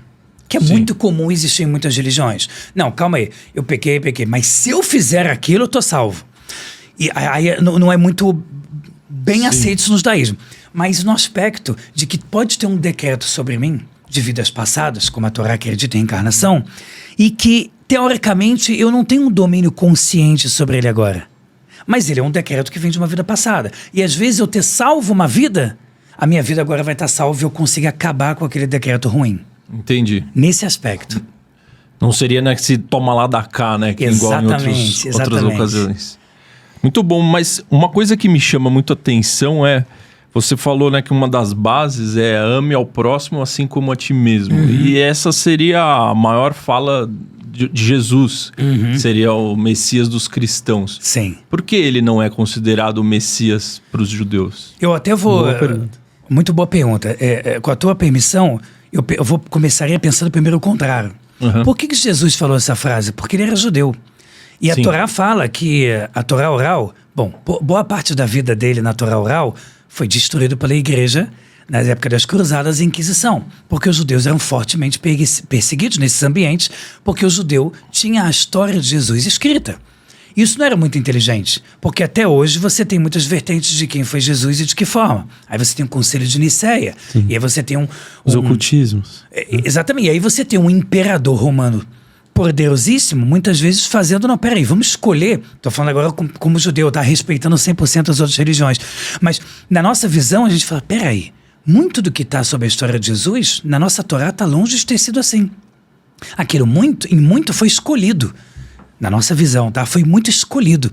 Que é muito comum existir em muitas religiões. Não, calma aí, eu pequei, mas se eu fizer aquilo, eu tô salvo. E aí não é muito bem aceito isso no judaísmo. Mas no aspecto de que pode ter um decreto sobre mim, de vidas passadas, como a Torá acredita em reencarnação, e que, teoricamente, eu não tenho um domínio consciente sobre ele agora. Mas ele é um decreto que vem de uma vida passada. E às vezes eu ter salvo uma vida, a minha vida agora vai estar salva e eu consigo acabar com aquele decreto ruim. Entendi. Nesse aspecto. Não seria, né, que se toma lá da cá, né? Que igual em outras ocasiões. Muito bom, mas uma coisa que me chama muito a atenção é... Você falou, né, que uma das bases é ame ao próximo assim como a ti mesmo. E essa seria a maior fala de Jesus. Seria o Messias dos cristãos. Sim. Por que ele não é considerado o Messias para os judeus? Eu até vou... Boa pergunta. Muito boa pergunta. Com a tua permissão, eu começaria pensando primeiro o contrário. Por que Jesus falou essa frase? Porque ele era judeu. E a Torá fala que a Torá oral... Bom, boa parte da vida dele na Torá oral foi destruído pela igreja na época das cruzadas e Inquisição, porque os judeus eram fortemente perseguidos nesses ambientes, porque o judeu tinha a história de Jesus escrita. Isso não era muito inteligente, porque até hoje você tem muitas vertentes de quem foi Jesus e de que forma. Aí você tem o Concílio de Nicéia, e aí você tem os ocultismos. Exatamente, e aí você tem um imperador romano poderosíssimo, muitas vezes fazendo, não, peraí, vamos escolher, tô falando agora como judeu, tá respeitando 100% as outras religiões, mas na nossa visão a gente fala, peraí, muito do que está sobre a história de Jesus, na nossa Torá está longe de ter sido assim. Aquilo em muito foi escolhido, na nossa visão, tá? Foi muito escolhido.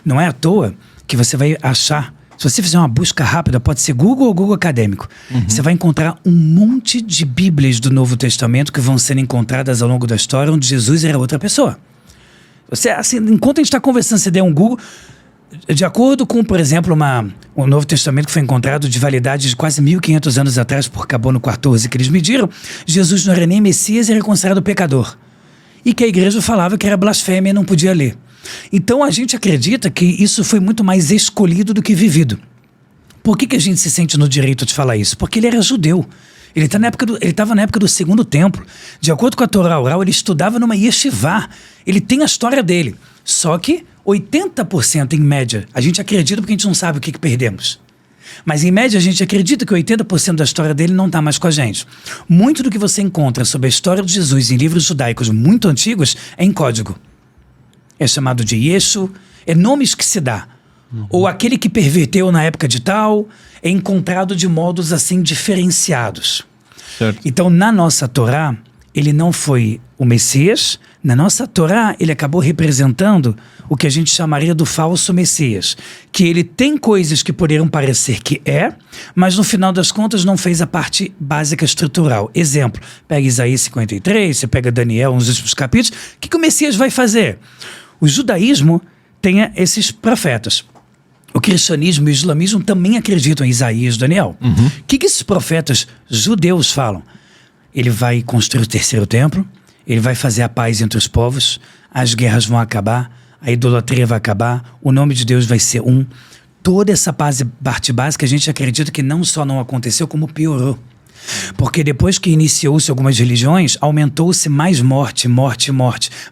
Não é à toa que você vai achar, se você fizer uma busca rápida, pode ser Google ou Google Acadêmico, você vai encontrar um monte de Bíblias do Novo Testamento que vão sendo encontradas ao longo da história onde Jesus era outra pessoa. Você, assim, enquanto a gente está conversando, você der um Google, de acordo com, por exemplo, um Novo Testamento que foi encontrado de validade de quase 1500 anos atrás por Carbono 14, que eles mediram, Jesus não era nem Messias, era considerado pecador. E que a igreja falava que era blasfêmia e não podia ler. Então a gente acredita que isso foi muito mais escolhido do que vivido. Por que a gente se sente no direito de falar isso? Porque ele era judeu. Ele estava na época do Segundo Templo. De acordo com a Torá oral, ele estudava numa yeshivá. Ele tem a história dele. Só que 80% em média, a gente acredita porque a gente não sabe o que perdemos. Mas em média a gente acredita que 80% da história dele não está mais com a gente. Muito do que você encontra sobre a história de Jesus em livros judaicos muito antigos é em código. É chamado de Yeshu, é nomes que se dá. Ou aquele que perverteu na época de tal, é encontrado de modos assim diferenciados. Certo. Então na nossa Torá, ele não foi o Messias, na nossa Torá ele acabou representando o que a gente chamaria do falso Messias, que ele tem coisas que poderiam parecer que mas no final das contas não fez a parte básica estrutural. Exemplo, pega Isaías 53, você pega Daniel, uns últimos capítulos, o que o Messias vai fazer? O judaísmo tem esses profetas. O cristianismo e o islamismo também acreditam em Isaías e Daniel. O que esses profetas judeus falam? Ele vai construir o terceiro templo, ele vai fazer a paz entre os povos, as guerras vão acabar, a idolatria vai acabar, o nome de Deus vai ser um. Toda essa parte básica a gente acredita que não só não aconteceu, como piorou. Porque depois que iniciou-se algumas religiões, aumentou-se mais morte.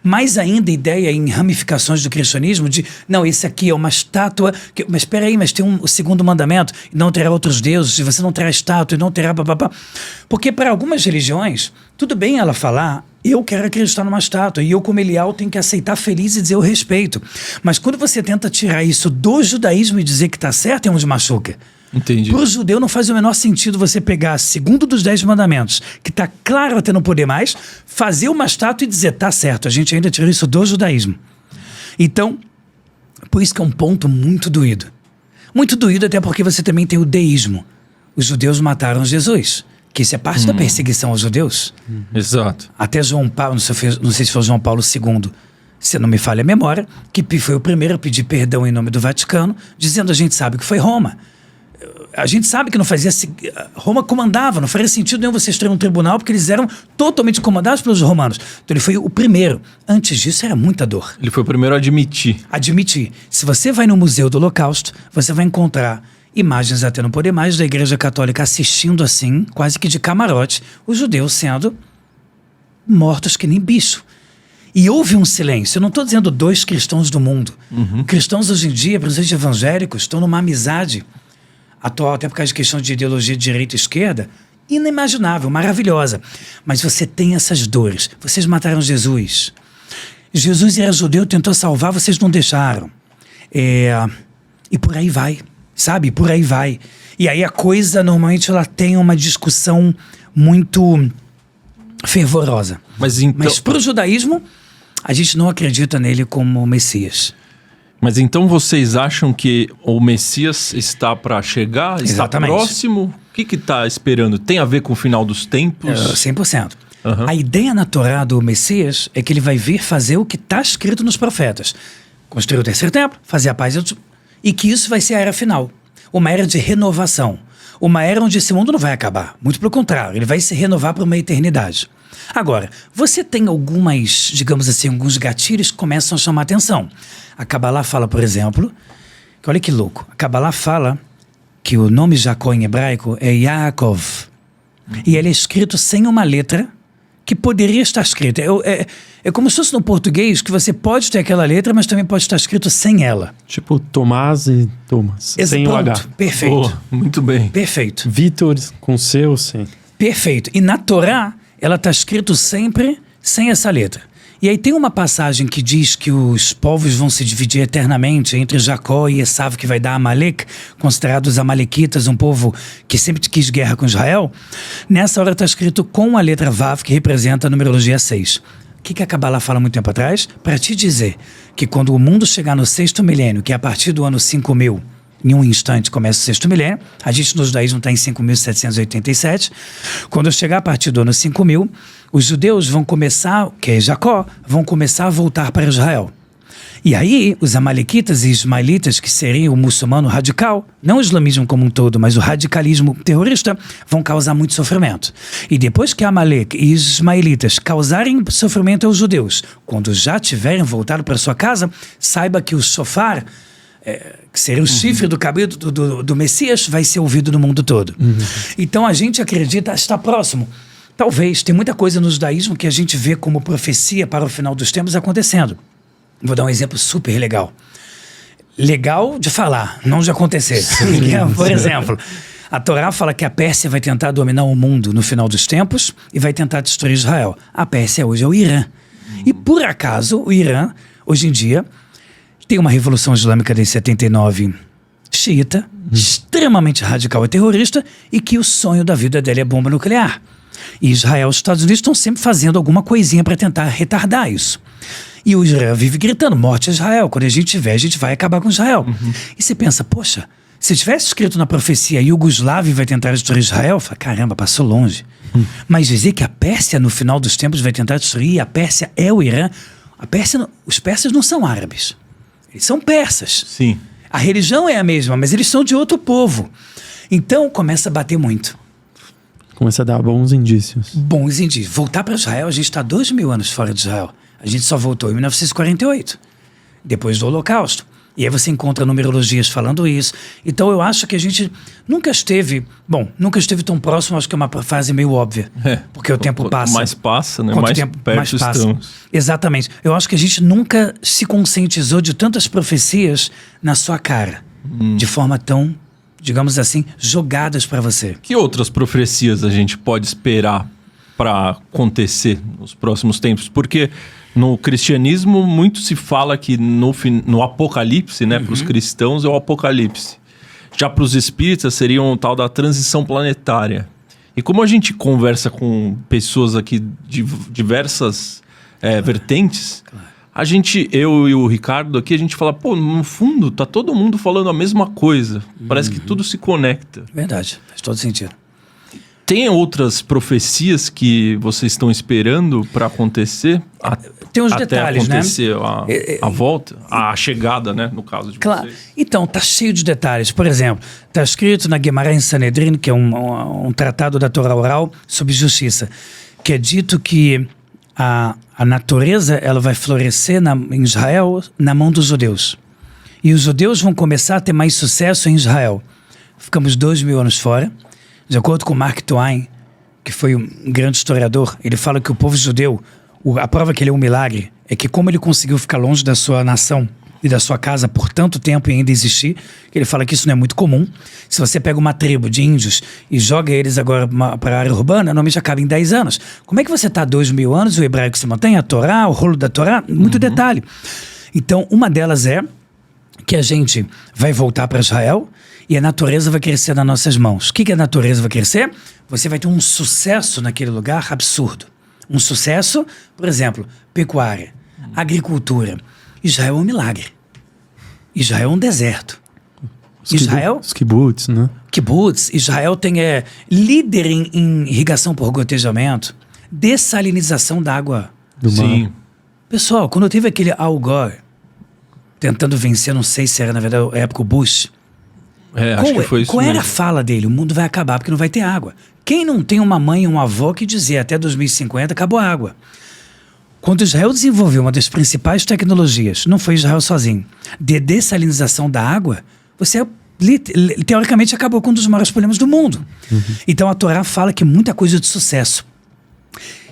Mais ainda ideia em ramificações do cristianismo de, não, esse aqui é uma estátua, mas espera aí, mas tem o segundo mandamento, não terá outros deuses, você não terá estátua, não terá papapá. Porque para algumas religiões, tudo bem ela falar, eu quero acreditar numa estátua, e eu como Elial tenho que aceitar feliz e dizer eu respeito. Mas quando você tenta tirar isso do judaísmo e dizer que está certo, é onde machuca. Entendi. Para o judeu não faz o menor sentido você pegar segundo dos 10 mandamentos, que está claro até não poder mais, fazer uma estátua e dizer, tá certo, a gente ainda tirou isso do judaísmo. Então, por isso que é um ponto muito doído. Muito doído até porque você também tem o deísmo. Os judeus mataram Jesus, que isso é parte da perseguição aos judeus. Exato. Até João Paulo, não sei se foi João Paulo II, se não me falha a memória, que foi o primeiro a pedir perdão em nome do Vaticano, dizendo a gente sabe que foi Roma. A gente sabe que não fazia... Roma comandava, não faria sentido nenhum vocês terem um tribunal, porque eles eram totalmente comandados pelos romanos. Então ele foi o primeiro. Antes disso era muita dor. Ele foi o primeiro a admitir. Se você vai no Museu do Holocausto, você vai encontrar imagens até não poder mais da Igreja Católica assistindo assim, quase que de camarote, os judeus sendo mortos que nem bicho. E houve um silêncio. Eu não estou dizendo 2 cristãos do mundo. Cristãos hoje em dia, principalmente evangélicos, estão numa amizade atual, até por causa de questão de ideologia de direita e esquerda, inimaginável, maravilhosa. Mas você tem essas dores. Vocês mataram Jesus. Jesus era judeu, tentou salvar, vocês não deixaram. E por aí vai, sabe? Por aí vai. E aí a coisa, normalmente, ela tem uma discussão muito fervorosa. Mas para o judaísmo, a gente não acredita nele como Messias. Mas então vocês acham que o Messias está para chegar? Exatamente. Está próximo? O que está esperando? Tem a ver com o final dos tempos? 100%. A ideia na Torá do Messias é que ele vai vir fazer o que está escrito nos profetas. Construir o 3º templo, fazer a paz e que isso vai ser a era final. Uma era de renovação. Uma era onde esse mundo não vai acabar. Muito pelo contrário, ele vai se renovar para uma eternidade. Agora, você tem algumas, digamos assim, alguns gatilhos que começam a chamar a atenção. A Kabbalah fala, por exemplo, que olha que louco, a Kabbalah fala que o nome Jacó em hebraico é Yaakov. E ele é escrito sem uma letra que poderia estar escrita. É como se fosse no português, que você pode ter aquela letra, mas também pode estar escrito sem ela. Tipo Tomás e Thomas, sem o H. Perfeito. Muito bem. Perfeito. Vitor com seu, sem. Perfeito. E na Torá, ela está escrito sempre sem essa letra. E aí tem uma passagem que diz que os povos vão se dividir eternamente entre Jacó e Esav, que vai dar Amalek, considerados amalequitas, um povo que sempre quis guerra com Israel. Nessa hora está escrito com a letra Vav, que representa a numerologia 6. O que a Kabbalah fala muito tempo atrás? Para te dizer que quando o mundo chegar no 6º milênio, que é a partir do ano 5000, em um instante começa o 6º milênio, a gente no judaísmo está em 5.787, quando chegar a partir do ano 5000, os judeus vão começar, que é Jacó, vão começar a voltar para Israel. E aí, os amalequitas e ismaelitas, que seriam o muçulmano radical, não o islamismo como um todo, mas o radicalismo terrorista, vão causar muito sofrimento. E depois que Amalek e os ismaelitas causarem sofrimento aos judeus, quando já tiverem voltado para sua casa, saiba que o shofar, que seria o chifre do cabelo do Messias, vai ser ouvido no mundo todo. Então a gente acredita, está próximo. Talvez, tem muita coisa no judaísmo que a gente vê como profecia para o final dos tempos acontecendo. Vou dar um exemplo super legal. Legal de falar, não de acontecer. Por exemplo, a Torá fala que a Pérsia vai tentar dominar o mundo no final dos tempos e vai tentar destruir Israel. A Pérsia hoje é o Irã. E por acaso, o Irã, hoje em dia, tem uma revolução islâmica de 79 xiita, extremamente radical e terrorista, e que o sonho da vida dele é bomba nuclear. E Israel e os Estados Unidos estão sempre fazendo alguma coisinha para tentar retardar isso. E o Israel vive gritando, morte a Israel. Quando a gente tiver, a gente vai acabar com Israel. E você pensa, poxa, se tivesse escrito na profecia Iugoslávia vai tentar destruir Israel, fala, caramba, passou longe. Mas dizer que a Pérsia, no final dos tempos, vai tentar destruir, a Pérsia é o Irã. Os persas não são árabes. Eles são persas. Sim. A religião é a mesma, mas eles são de outro povo. Então, começa a bater muito. Começa a dar bons indícios. Bons indícios. Voltar para Israel, a gente está 2.000 anos fora de Israel. A gente só voltou em 1948, depois do Holocausto. E aí você encontra numerologias falando isso. Então eu acho que a gente nunca esteve tão próximo, acho que é uma frase meio óbvia. Porque o tempo passa. Mais passa, né? Mais perto estamos. Exatamente. Eu acho que a gente nunca se conscientizou de tantas profecias na sua cara. De forma tão, digamos assim, jogadas para você. Que outras profecias a gente pode esperar para acontecer nos próximos tempos? Porque no cristianismo muito se fala que no Apocalipse, né, para os cristãos é o Apocalipse. Já para os espíritas seria um tal da transição planetária. E como a gente conversa com pessoas aqui de diversas vertentes, eu e o Ricardo aqui, a gente fala, pô, no fundo tá todo mundo falando a mesma coisa. Parece que tudo se conecta. Verdade, faz todo sentido. Tem outras profecias que vocês estão esperando para acontecer? Tem uns até detalhes, acontecer a volta, a chegada, né? No caso de vocês. Então, tá cheio de detalhes. Por exemplo, tá escrito na Gemara em Sanedrin, que é um tratado da Torá oral sobre justiça, que é dito que a natureza ela vai florescer em Israel na mão dos judeus. E os judeus vão começar a ter mais sucesso em Israel. Ficamos 2000 anos fora. De acordo com Mark Twain, que foi um grande historiador, ele fala que o povo judeu, a prova que ele é um milagre, é que como ele conseguiu ficar longe da sua nação e da sua casa por tanto tempo e ainda existir, ele fala que isso não é muito comum. Se você pega uma tribo de índios e joga eles agora para a área urbana, normalmente acaba em 10 anos. Como é que você está 2000 anos, o hebraico se mantém, a Torá, o rolo da Torá? Muito detalhe. Então, uma delas é que a gente vai voltar para Israel e a natureza vai crescer nas nossas mãos. O que a natureza vai crescer? Você vai ter um sucesso naquele lugar absurdo. Um sucesso, por exemplo, pecuária, agricultura. Israel é um milagre. Israel é um deserto. Os kibbutz, né? Kibbutz. Israel tem líder em irrigação por gotejamento, dessalinização da água do mar. Sim. Pessoal, quando eu tive aquele Al Gore tentando vencer, não sei se era na verdade a época o Bush. Acho que foi isso qual era mesmo. a fala dele? O mundo vai acabar porque não vai ter água. Quem não tem uma mãe e um avô que dizia até 2050 acabou a água? Quando Israel desenvolveu uma das principais tecnologias, não foi Israel sozinho, de dessalinização da água, você teoricamente acabou com um dos maiores problemas do mundo. Então a Torá fala que muita coisa de sucesso.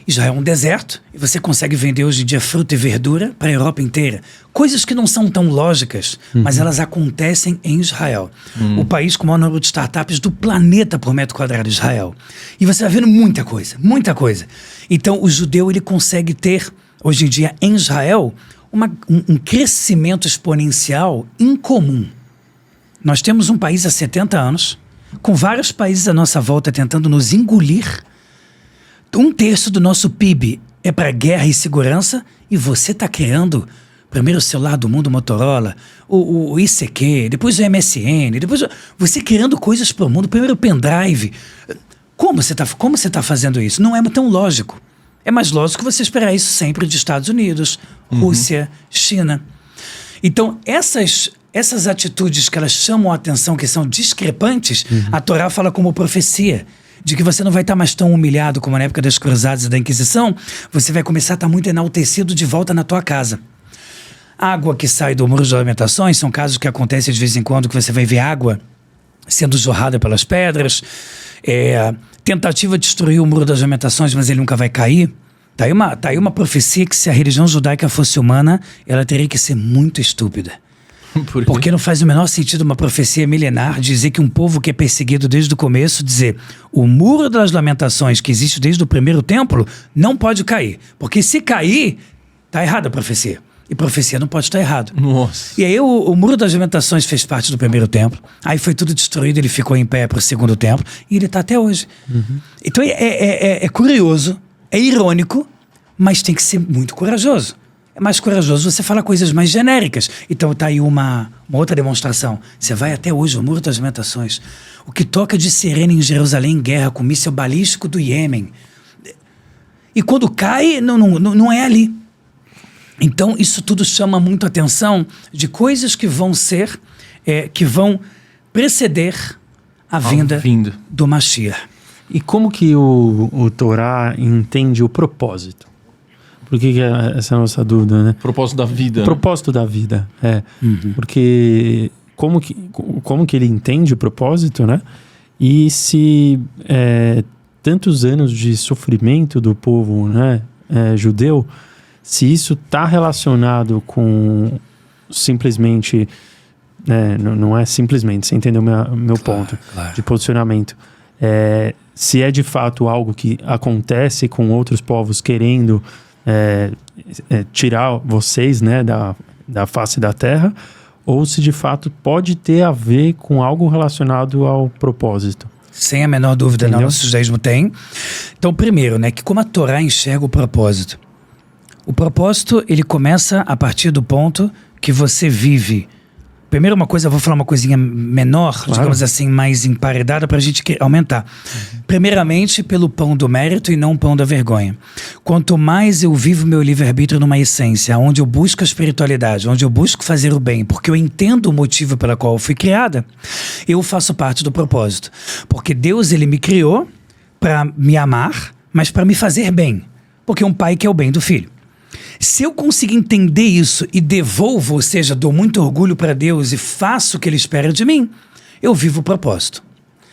Israel é um deserto e você consegue vender hoje em dia fruta e verdura para a Europa inteira. Coisas que não são tão lógicas, mas elas acontecem em Israel. O país com o maior número de startups do planeta por metro quadrado, Israel. E você vai vendo muita coisa, muita coisa. Então o judeu ele consegue ter, hoje em dia em Israel, um crescimento exponencial incomum. Nós temos um país há 70 anos, com vários países à nossa volta tentando nos engolir. 1/3 do nosso PIB é para guerra e segurança e você está criando primeiro o celular do mundo, Motorola, o ICQ, depois o MSN, depois você criando coisas para o mundo, primeiro o pendrive. Como você tá fazendo isso? Não é tão lógico. É mais lógico você esperar isso sempre de Estados Unidos, Rússia, China. Então essas atitudes que elas chamam a atenção, que são discrepantes, a Torá fala como profecia. De que você não vai estar mais tão humilhado como na época das cruzadas e da Inquisição, você vai começar a estar muito enaltecido de volta na tua casa. Água que sai do muro de lamentações, são casos que acontecem de vez em quando que você vai ver água sendo jorrada pelas pedras, tentativa de destruir o muro das lamentações, mas ele nunca vai cair. Tá aí uma profecia que se a religião judaica fosse humana, ela teria que ser muito estúpida. Porque não faz o menor sentido uma profecia milenar dizer que um povo que é perseguido desde o começo, dizer o muro das lamentações que existe desde o primeiro templo não pode cair. Porque se cair, tá errada a profecia. E profecia não pode estar errado. Nossa. E aí o muro das lamentações fez parte do primeiro templo, aí foi tudo destruído, ele ficou em pé para o segundo templo, e ele está até hoje. Então é curioso, é irônico, mas tem que ser muito corajoso. É mais corajoso você falar coisas mais genéricas. Então tá aí uma outra demonstração. Você vai até hoje ao Muro das Lamentações. O que toca de sirene em Jerusalém em guerra com o míssil balístico do Iêmen. E quando cai, não é ali. Então isso tudo chama muito a atenção de coisas que vão ser, que vão preceder a vinda do Mashiach. E como que o Torá entende o propósito? Por que essa é a nossa dúvida, né? Propósito da vida. O propósito da vida, Porque como que ele entende o propósito, né? E se tantos anos de sofrimento do povo, né, judeu, se isso está relacionado com simplesmente... não é simplesmente, você entendeu meu ponto de posicionamento. Se é de fato algo que acontece com outros povos querendo... tirar vocês, né, da face da terra, ou se de fato pode ter a ver com algo relacionado ao propósito. Sem a menor dúvida, não, nosso judaísmo tem. Então, primeiro, né, que como a Torá enxerga o propósito. O propósito, ele começa a partir do ponto que você vive. Primeiro uma coisa, eu vou falar uma coisinha menor, digamos assim, mais emparedada para a gente aumentar. Primeiramente, pelo pão do mérito e não o pão da vergonha. Quanto mais eu vivo meu livre-arbítrio numa essência, onde eu busco a espiritualidade, onde eu busco fazer o bem, porque eu entendo o motivo pela qual eu fui criada, eu faço parte do propósito. Porque Deus, ele me criou para me amar, mas para me fazer bem. Porque um pai quer o bem do filho. Se eu conseguir entender isso e devolvo, ou seja, dou muito orgulho para Deus e faço o que Ele espera de mim, eu vivo o propósito.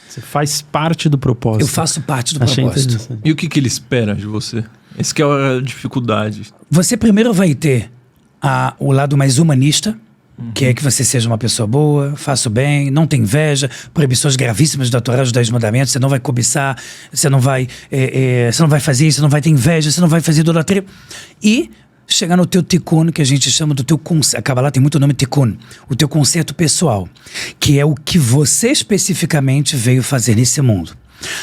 Você faz parte do propósito. Eu faço parte do propósito. E o que Ele espera de você? Essa que é a dificuldade. Você primeiro vai ter o lado mais humanista, que é que você seja uma pessoa boa, faça o bem, não tem inveja, proibições gravíssimas da Torá, os 10 mandamentos, você não vai cobiçar, você não vai fazer isso, você não vai ter inveja, você não vai fazer idolatria. E chegar no teu tikkun, que a gente chama do teu a Kabbalah tem muito nome tikkun, o teu conserto pessoal, que é o que você especificamente veio fazer nesse mundo.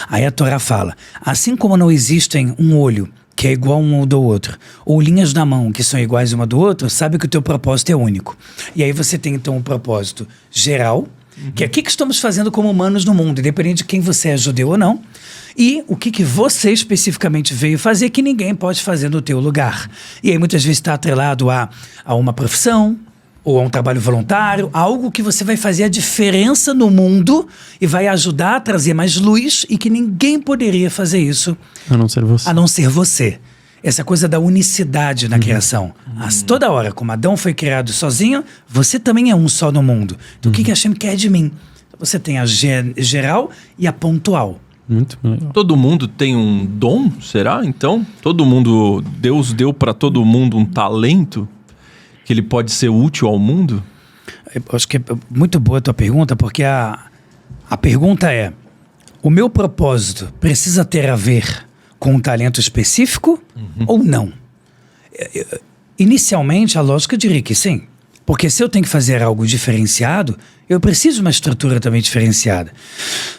Aí a Torá fala, assim como não existem um olho que é igual um do outro, ou linhas na mão que são iguais uma do outro, sabe que o teu propósito é único. E aí você tem então um propósito geral, que é o que estamos fazendo como humanos no mundo, independente de quem você é, judeu ou não, e o que você especificamente veio fazer que ninguém pode fazer no teu lugar. E aí muitas vezes está atrelado a uma profissão, ou a um trabalho voluntário, algo que você vai fazer a diferença no mundo e vai ajudar a trazer mais luz e que ninguém poderia fazer isso. A não ser você. A não ser você. Essa coisa da unicidade na criação. Toda hora, como Adão foi criado sozinho, você também é um só no mundo. Então o que Hashem quer de mim? Você tem a geral e a pontual. Muito legal. Todo mundo tem um dom, será? Então, Deus deu para todo mundo um talento que ele pode ser útil ao mundo? Eu acho que é muito boa a tua pergunta, porque a pergunta é: o meu propósito precisa ter a ver com um talento específico ou não? Inicialmente, a lógica diria que sim. Porque se eu tenho que fazer algo diferenciado, eu preciso de uma estrutura também diferenciada.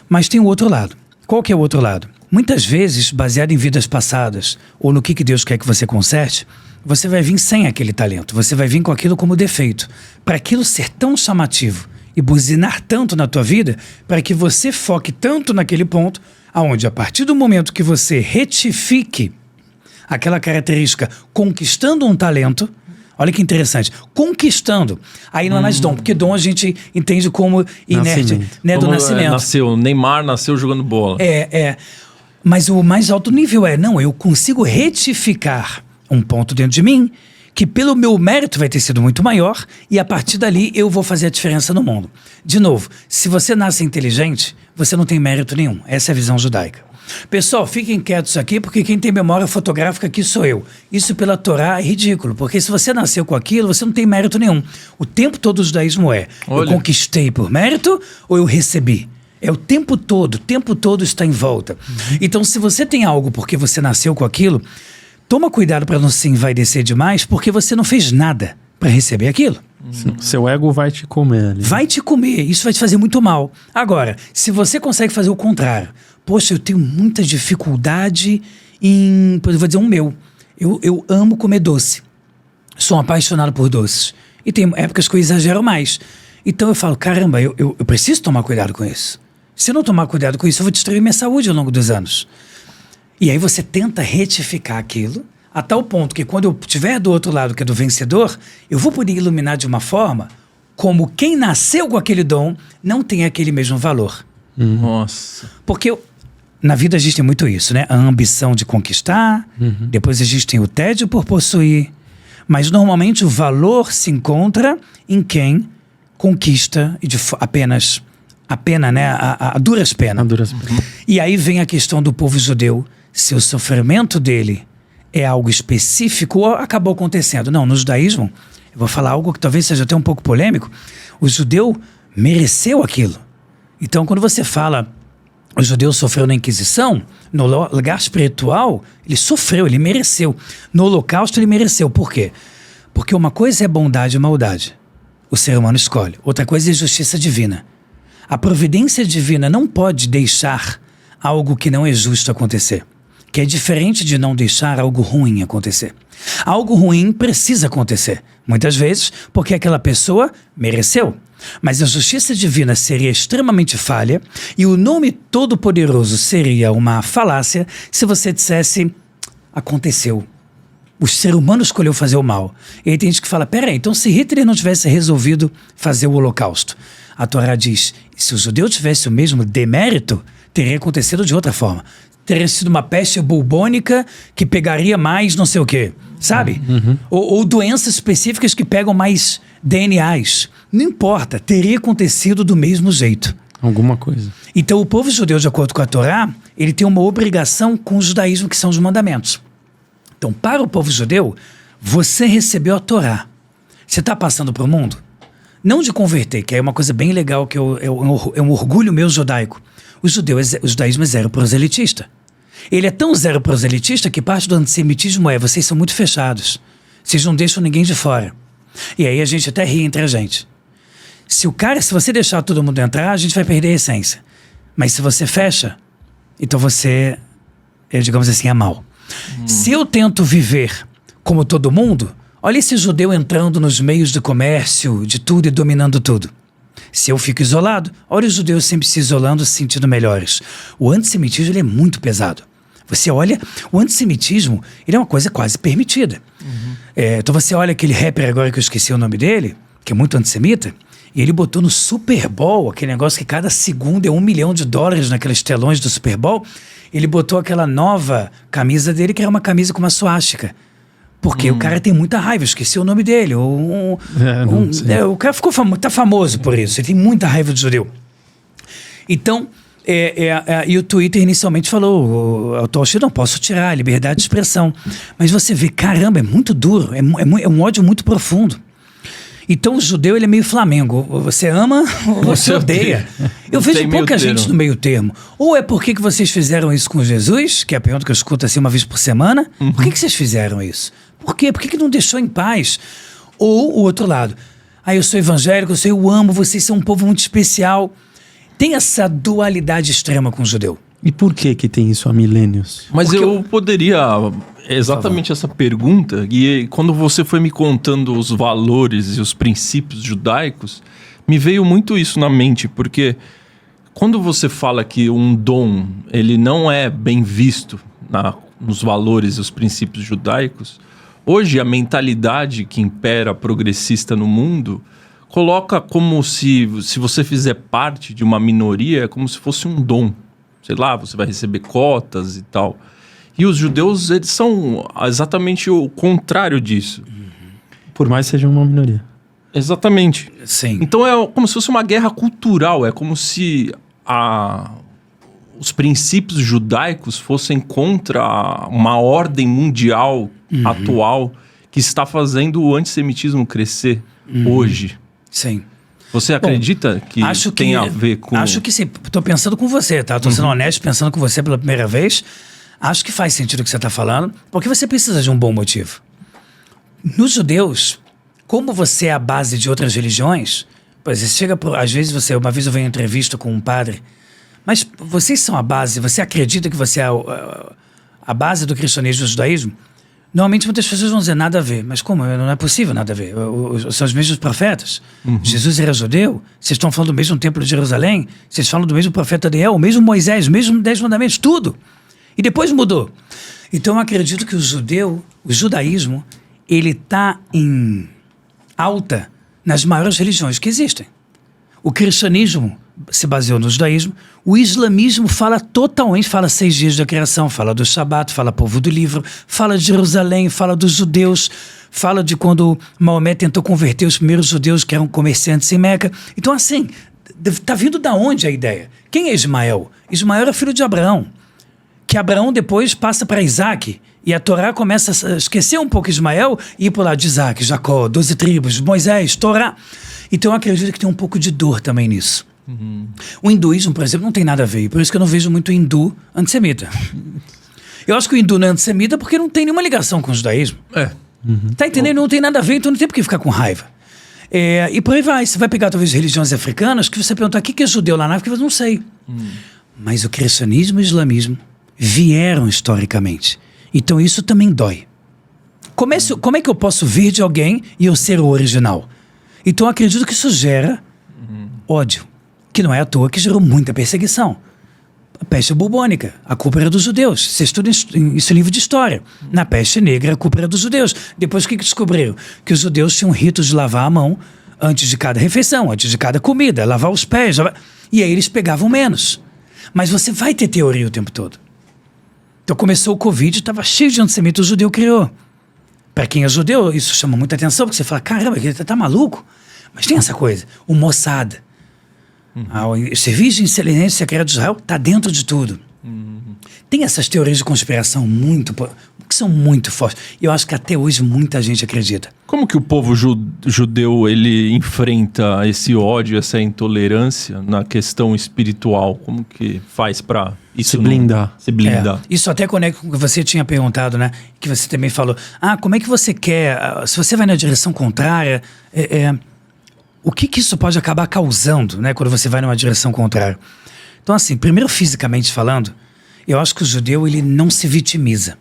Mas tem o outro lado. Qual que é o outro lado? Muitas vezes, baseado em vidas passadas, ou no que Deus quer que você conserte, você vai vir sem aquele talento, você vai vir com aquilo como defeito. Para aquilo ser tão chamativo e buzinar tanto na tua vida, para que você foque tanto naquele ponto, aonde a partir do momento que você retifique aquela característica conquistando um talento, olha que interessante, conquistando, aí não é mais dom, porque dom a gente entende como inerte, né, do nascimento. Neymar nasceu jogando bola. Mas o mais alto nível eu consigo retificar um ponto dentro de mim, que pelo meu mérito vai ter sido muito maior, e a partir dali eu vou fazer a diferença no mundo. De novo, se você nasce inteligente, você não tem mérito nenhum. Essa é a visão judaica. Pessoal, fiquem quietos aqui, porque quem tem memória fotográfica aqui sou eu. Isso pela Torá é ridículo, porque se você nasceu com aquilo, você não tem mérito nenhum. O tempo todo o judaísmo eu conquistei por mérito ou eu recebi? É o tempo todo está em volta. Então, se você tem algo porque você nasceu com aquilo, toma cuidado para não se envaidecer demais, porque você não fez nada para receber aquilo. Seu ego vai te comer ali. Vai te comer, isso vai te fazer muito mal. Agora, se você consegue fazer o contrário, poxa, eu tenho muita dificuldade em, eu vou dizer eu amo comer doce. Sou um apaixonado por doces. E tem épocas que eu exagero mais. Então eu falo, caramba, eu preciso tomar cuidado com isso. Se eu não tomar cuidado com isso, eu vou destruir minha saúde ao longo dos anos. E aí você tenta retificar aquilo, a tal ponto que quando eu estiver do outro lado, que é do vencedor, eu vou poder iluminar de uma forma como quem nasceu com aquele dom não tem aquele mesmo valor. Nossa. Porque na vida a gente tem muito isso, né? A ambição de conquistar, depois a gente tem o tédio por possuir, mas normalmente o valor se encontra em quem conquista e apenas a pena, né? A duras penas. E aí vem a questão do povo judeu, se o sofrimento dele é algo específico ou acabou acontecendo. Não, no judaísmo, eu vou falar algo que talvez seja até um pouco polêmico, o judeu mereceu aquilo. Então, quando você fala, o judeu sofreu na Inquisição, no lugar espiritual, ele sofreu, ele mereceu. No Holocausto, ele mereceu. Por quê? Porque uma coisa é bondade e maldade. o ser humano escolhe. Outra coisa é justiça divina. A providência divina não pode deixar algo que não é justo acontecer, que é diferente de não deixar algo ruim acontecer. Algo ruim precisa acontecer, muitas vezes porque aquela pessoa mereceu. Mas a justiça divina seria extremamente falha e o nome todo-poderoso seria uma falácia se você dissesse, aconteceu. O ser humano escolheu fazer o mal. E aí tem gente que fala, peraí, então se Hitler não tivesse resolvido fazer o Holocausto, a Torá diz, se o judeu tivesse o mesmo demérito, teria acontecido de outra forma. Teria sido uma peste bubônica que pegaria mais não sei o quê, sabe? Ou doenças específicas que pegam mais DNAs. Não importa, teria acontecido do mesmo jeito. Alguma coisa. Então o povo judeu, de acordo com a Torá, ele tem uma obrigação com o judaísmo, que são os mandamentos. Então, para o povo judeu, você recebeu a Torá. Você está passando para o mundo? Não de converter, que é uma coisa bem legal, que é um orgulho meu judaico. O judaísmo é zero proselitista. Ele é tão zero proselitista que parte do antissemitismo é, vocês são muito fechados. Vocês não deixam ninguém de fora. E aí a gente até ri entre a gente. Se você deixar todo mundo entrar, a gente vai perder a essência. Mas se você fecha, então você, digamos assim, é mau. Se eu tento viver como todo mundo, olha esse judeu entrando nos meios de comércio, de tudo e dominando tudo. Se eu fico isolado, olha os judeus sempre se isolando, se sentindo melhores. O antissemitismo ele é muito pesado. Você olha, o antissemitismo ele é uma coisa quase permitida. Então você olha aquele rapper agora que eu esqueci o nome dele, que é muito antissemita, e ele botou no Super Bowl, aquele negócio que cada segundo é $1 milhão naqueles telões do Super Bowl. Ele botou aquela nova camisa dele, que era uma camisa com uma suástica. Porque o cara tem muita raiva, eu esqueci o nome dele. O cara tá famoso por isso, ele tem muita raiva do judeu. Então, e o Twitter inicialmente falou, o Toshi, não posso tirar, liberdade de expressão. Mas você vê, caramba, é muito duro, é um ódio muito profundo. Então o judeu ele é meio Flamengo. Você ama ou você odeia. Eu vejo pouca gente no meio termo. Ou é porque que vocês fizeram isso com Jesus, que é a pergunta que eu escuto assim uma vez por semana. Por que vocês fizeram isso? Por quê? Por que não deixou em paz? Ou o outro lado. Eu sou evangélico, eu amo, vocês são um povo muito especial. Tem essa dualidade extrema com o judeu. E por que tem isso há milênios? Mas eu poderia... Exatamente essa pergunta, e quando você foi me contando os valores e os princípios judaicos, me veio muito isso na mente, porque quando você fala que um dom ele não é bem visto nos valores e os princípios judaicos, hoje a mentalidade que impera progressista no mundo coloca como se você fizer parte de uma minoria, é como se fosse um dom. Sei lá, você vai receber cotas e tal. E os judeus, eles são exatamente o contrário disso. Por mais seja uma minoria. Exatamente. Sim. Então é como se fosse uma guerra cultural. É como se os princípios judaicos fossem contra uma ordem mundial atual que está fazendo o antissemitismo crescer hoje. Sim. Você acredita que tem a ver com... Acho que sim. Estou pensando com você, tá? Estou sendo honesto, pensando com você pela primeira vez. Acho que faz sentido o que você está falando, porque você precisa de um bom motivo. Nos judeus, como você é a base de outras religiões, pois você chega, às vezes uma vez eu venho em entrevista com um padre, mas vocês são a base, você acredita que você é a base do cristianismo e do judaísmo? Normalmente muitas pessoas vão dizer nada a ver, mas como? Não é possível nada a ver. São os mesmos profetas. Jesus era judeu, vocês estão falando do mesmo templo de Jerusalém, vocês falam do mesmo profeta Daniel, o mesmo Moisés, o mesmo 10 mandamentos, tudo. E depois mudou. Então eu acredito que o judaísmo, ele está em alta nas maiores religiões que existem. O cristianismo se baseou no judaísmo, o islamismo fala 6 dias da criação, fala do Shabat, fala povo do livro, fala de Jerusalém, fala dos judeus, fala de quando Maomé tentou converter os primeiros judeus que eram comerciantes em Meca. Então assim, está vindo da onde a ideia? Quem é Ismael? Ismael era filho de Abraão. Que Abraão depois passa para Isaac, e a Torá começa a esquecer um pouco Ismael e ir por lá de Isaac, Jacó, 12 tribos, Moisés, Torá. Então eu acredito que tem um pouco de dor também nisso. O hinduísmo, por exemplo, não tem nada a ver, por isso que eu não vejo muito hindu antissemita. Eu acho que o hindu não é antissemita porque não tem nenhuma ligação com o judaísmo. Tá entendendo? Não tem nada a ver, então não tem por que ficar com raiva. E por aí vai. Você vai pegar talvez religiões africanas que você perguntar o que é judeu lá na África, eu não sei. Mas o cristianismo e o islamismo vieram historicamente. Então isso também dói. Como é que eu posso vir de alguém e eu ser o original? Então eu acredito que isso gera ódio, que não é à toa que gerou muita perseguição. A peste bubônica, a culpa era dos judeus. Você estuda isso em livro de história. Na peste negra, a culpa era dos judeus. Depois o que descobriram? Que os judeus tinham ritos de lavar a mão antes de cada refeição, antes de cada comida, lavar os pés. E aí eles pegavam menos. Mas você vai ter teoria o tempo todo. Então começou o Covid, estava cheio de antissemitismo, o judeu criou. Para quem é judeu, isso chama muita atenção, porque você fala, caramba, ele tá maluco? Mas tem essa coisa, o Mossad. O Serviço de Inteligência Secreta de Israel está dentro de tudo. Tem essas teorias de conspiração que são muito fortes. E eu acho que até hoje muita gente acredita. Como que o povo judeu ele enfrenta esse ódio, essa intolerância na questão espiritual? Como que faz para isso se blindar? Se blindar. Isso até conecta com o que você tinha perguntado, né? Que você também falou. Como é que você quer... Se você vai na direção contrária... O que isso pode acabar causando, né, quando você vai numa direção contrária? Então, assim, primeiro fisicamente falando, eu acho que o judeu ele não se vitimiza.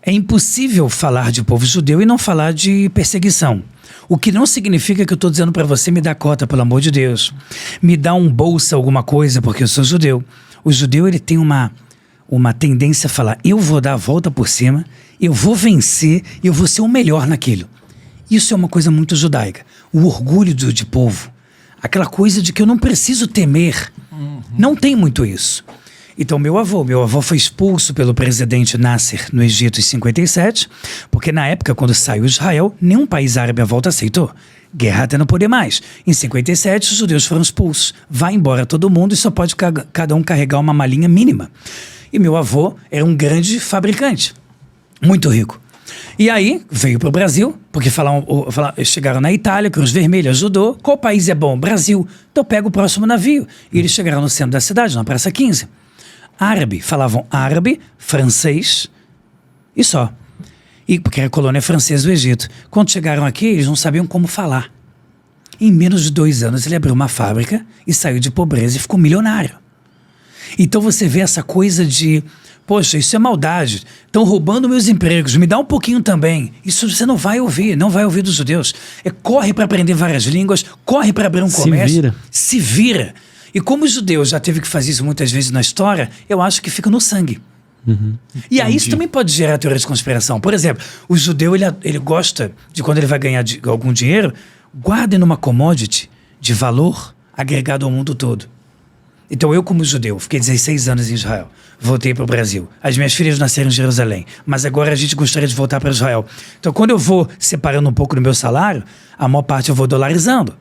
É impossível falar de povo judeu e não falar de perseguição. O que não significa que eu estou dizendo para você me dá cota, pelo amor de Deus. Me dá um bolsa, alguma coisa, porque eu sou judeu. O judeu ele tem uma tendência a falar, eu vou dar a volta por cima, eu vou vencer, eu vou ser o melhor naquilo. Isso é uma coisa muito judaica. O orgulho de povo. Aquela coisa de que eu não preciso temer. Não tem muito isso. Então, meu avô foi expulso pelo presidente Nasser no Egito em 57, porque na época, quando saiu Israel, nenhum país árabe à volta aceitou. Guerra até não poder mais. Em 57, os judeus foram expulsos. Vai embora todo mundo e só pode cada um carregar uma malinha mínima. E meu avô era um grande fabricante. Muito rico. E aí, veio para o Brasil, porque chegaram na Itália, Cruz Vermelha ajudou. Qual país é bom? Brasil. Então pega o próximo navio. E eles chegaram no centro da cidade, na Praça 15. Árabe. Falavam árabe, francês e só. Porque era a colônia francesa do Egito. Quando chegaram aqui, eles não sabiam como falar. Em menos de 2 anos, ele abriu uma fábrica e saiu de pobreza e ficou milionário. Então você vê essa coisa de... Poxa, isso é maldade. Estão roubando meus empregos. Me dá um pouquinho também. Isso você não vai ouvir dos judeus. Corre para aprender várias línguas, corre para abrir um comércio. Se vira. E como os judeus já teve que fazer isso muitas vezes na história, eu acho que fica no sangue. E aí isso também pode gerar teoria de conspiração. Por exemplo, o judeu ele gosta de, quando ele vai ganhar algum dinheiro, guarda numa commodity de valor agregado ao mundo todo. Então eu, como judeu, fiquei 16 anos em Israel, voltei para o Brasil. As minhas filhas nasceram em Jerusalém, mas agora a gente gostaria de voltar para Israel. Então quando eu vou separando um pouco do meu salário, a maior parte eu vou dolarizando.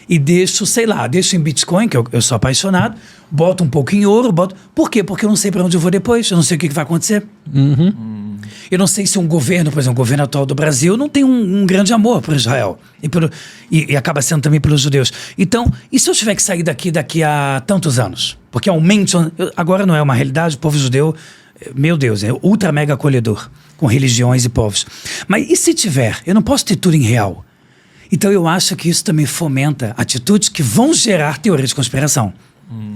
E deixo em Bitcoin, que eu sou apaixonado, boto um pouco em ouro, Por quê? Porque eu não sei para onde eu vou depois, eu não sei o que vai acontecer. Eu não sei se um governo, por exemplo, o governo atual do Brasil não tem um grande amor por Israel. E acaba sendo também pelos judeus. Então, e se eu tiver que sair daqui a tantos anos? Porque agora não é uma realidade, o povo judeu, meu Deus, é ultra mega acolhedor, com religiões e povos. Mas e se tiver? Eu não posso ter tudo em real. Então eu acho que isso também fomenta atitudes que vão gerar teoria de conspiração.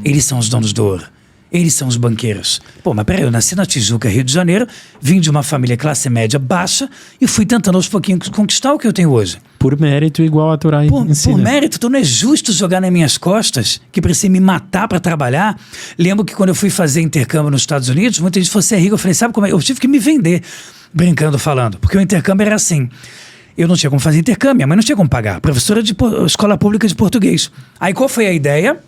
Eles são os donos do ouro. Eles são os banqueiros. Mas peraí, eu nasci na Tijuca, Rio de Janeiro, vim de uma família classe média baixa e fui tentando aos pouquinhos conquistar o que eu tenho hoje. Por mérito, igual a Torá ensina. Por mérito, então não é justo jogar nas minhas costas, que precisei me matar para trabalhar. Lembro que quando eu fui fazer intercâmbio nos Estados Unidos, muita gente falou, você é rico, eu falei, sabe como é? Eu tive que me vender, brincando, falando, porque o intercâmbio era assim. Eu não tinha como fazer intercâmbio, minha mãe não tinha como pagar, professora de escola pública de português. Aí qual foi a ideia?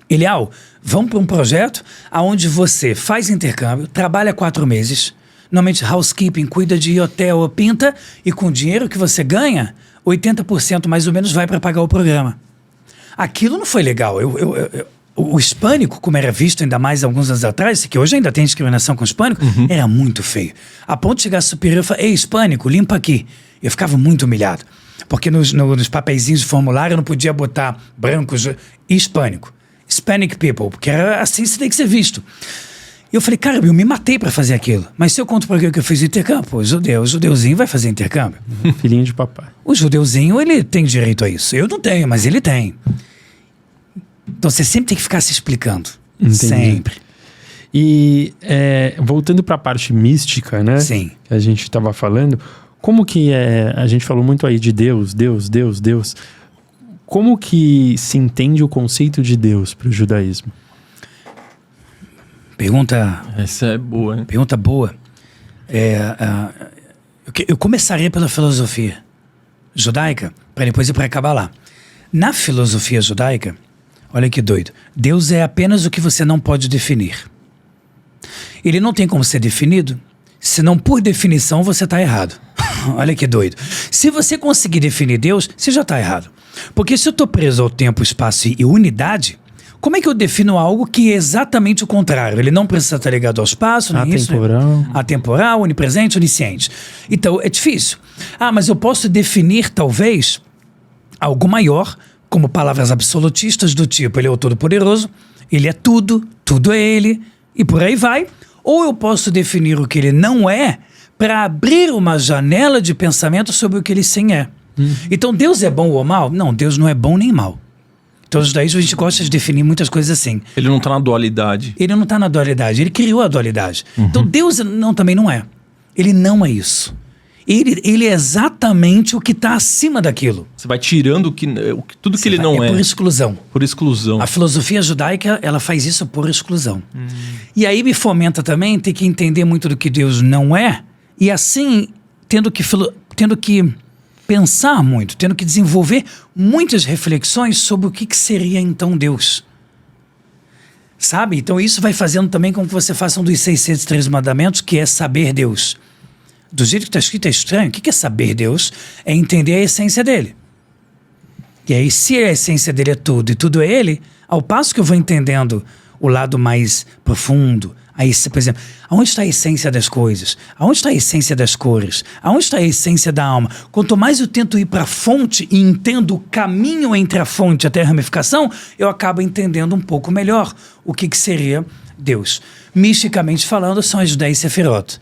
Elial, vamos para um projeto onde você faz intercâmbio, trabalha 4 meses, normalmente housekeeping, cuida de hotel ou pinta, e com o dinheiro que você ganha, 80% mais ou menos vai para pagar o programa. Aquilo não foi legal. O hispânico, como era visto ainda mais alguns anos atrás, que hoje ainda tem discriminação com o hispânico, era muito feio. A ponto de chegar superior e falar, ei, hispânico, limpa aqui. Eu ficava muito humilhado, porque nos papeizinhos de formulário eu não podia botar brancos e hispânico. Hispanic people, porque era assim, você tem que ser visto. E eu falei, cara, eu me matei pra fazer aquilo. Mas se eu conto pra alguém que eu fiz intercâmbio, o judeuzinho vai fazer intercâmbio. Filhinho de papai. O judeuzinho, ele tem direito a isso. Eu não tenho, mas ele tem. Então você sempre tem que ficar se explicando. Entendi. Sempre. E voltando pra parte mística, né? Sim. Que a gente tava falando, como que a gente falou muito aí de Deus. Como que se entende o conceito de Deus pro judaísmo? Pergunta... Essa é boa, hein? Pergunta boa. Eu começaria pela filosofia judaica, para depois ir para Kabbalah. Na filosofia judaica, olha que doido, Deus é apenas o que você não pode definir. Ele não tem como ser definido, senão por definição você está errado. Olha que doido. Se você conseguir definir Deus, você já está errado. Porque se eu estou preso ao tempo, espaço e unidade, como é que eu defino algo que é exatamente o contrário? Ele não precisa estar ligado ao espaço, nem atemporal. Isso, atemporal, onipresente, onisciente. Então, é difícil. Mas eu posso definir, talvez, algo maior, como palavras absolutistas do tipo, ele é o Todo-Poderoso, ele é tudo, tudo é ele, e por aí vai. Ou eu posso definir o que ele não é, para abrir uma janela de pensamento sobre o que ele sim é. Então, Deus é bom ou mal? Não, Deus não é bom nem mal. Então, os judaísmos, a gente gosta de definir muitas coisas assim. Ele não está na dualidade. Ele não está na dualidade, ele criou a dualidade. Então, Deus também não é. Ele não é isso. Ele é exatamente o que está acima daquilo. Você vai tirando tudo que ele não é. Por exclusão. Por exclusão. A filosofia judaica, ela faz isso por exclusão. E aí me fomenta também ter que entender muito do que Deus não é, e assim, tendo que pensar muito, tendo que desenvolver muitas reflexões sobre o que seria então Deus. Sabe? Então isso vai fazendo também com que você faça um dos 603 mandamentos, que é saber Deus. Do jeito que está escrito é estranho. O que é saber Deus? É entender a essência dele. E aí, se a essência dele é tudo e tudo é ele, ao passo que eu vou entendendo o lado mais profundo, aí, por exemplo, aonde está a essência das coisas? Aonde está a essência das cores? Aonde está a essência da alma? Quanto mais eu tento ir para a fonte e entendo o caminho entre a fonte até a ramificação, eu acabo entendendo um pouco melhor o que seria Deus. Misticamente falando, são as 10 sefirot.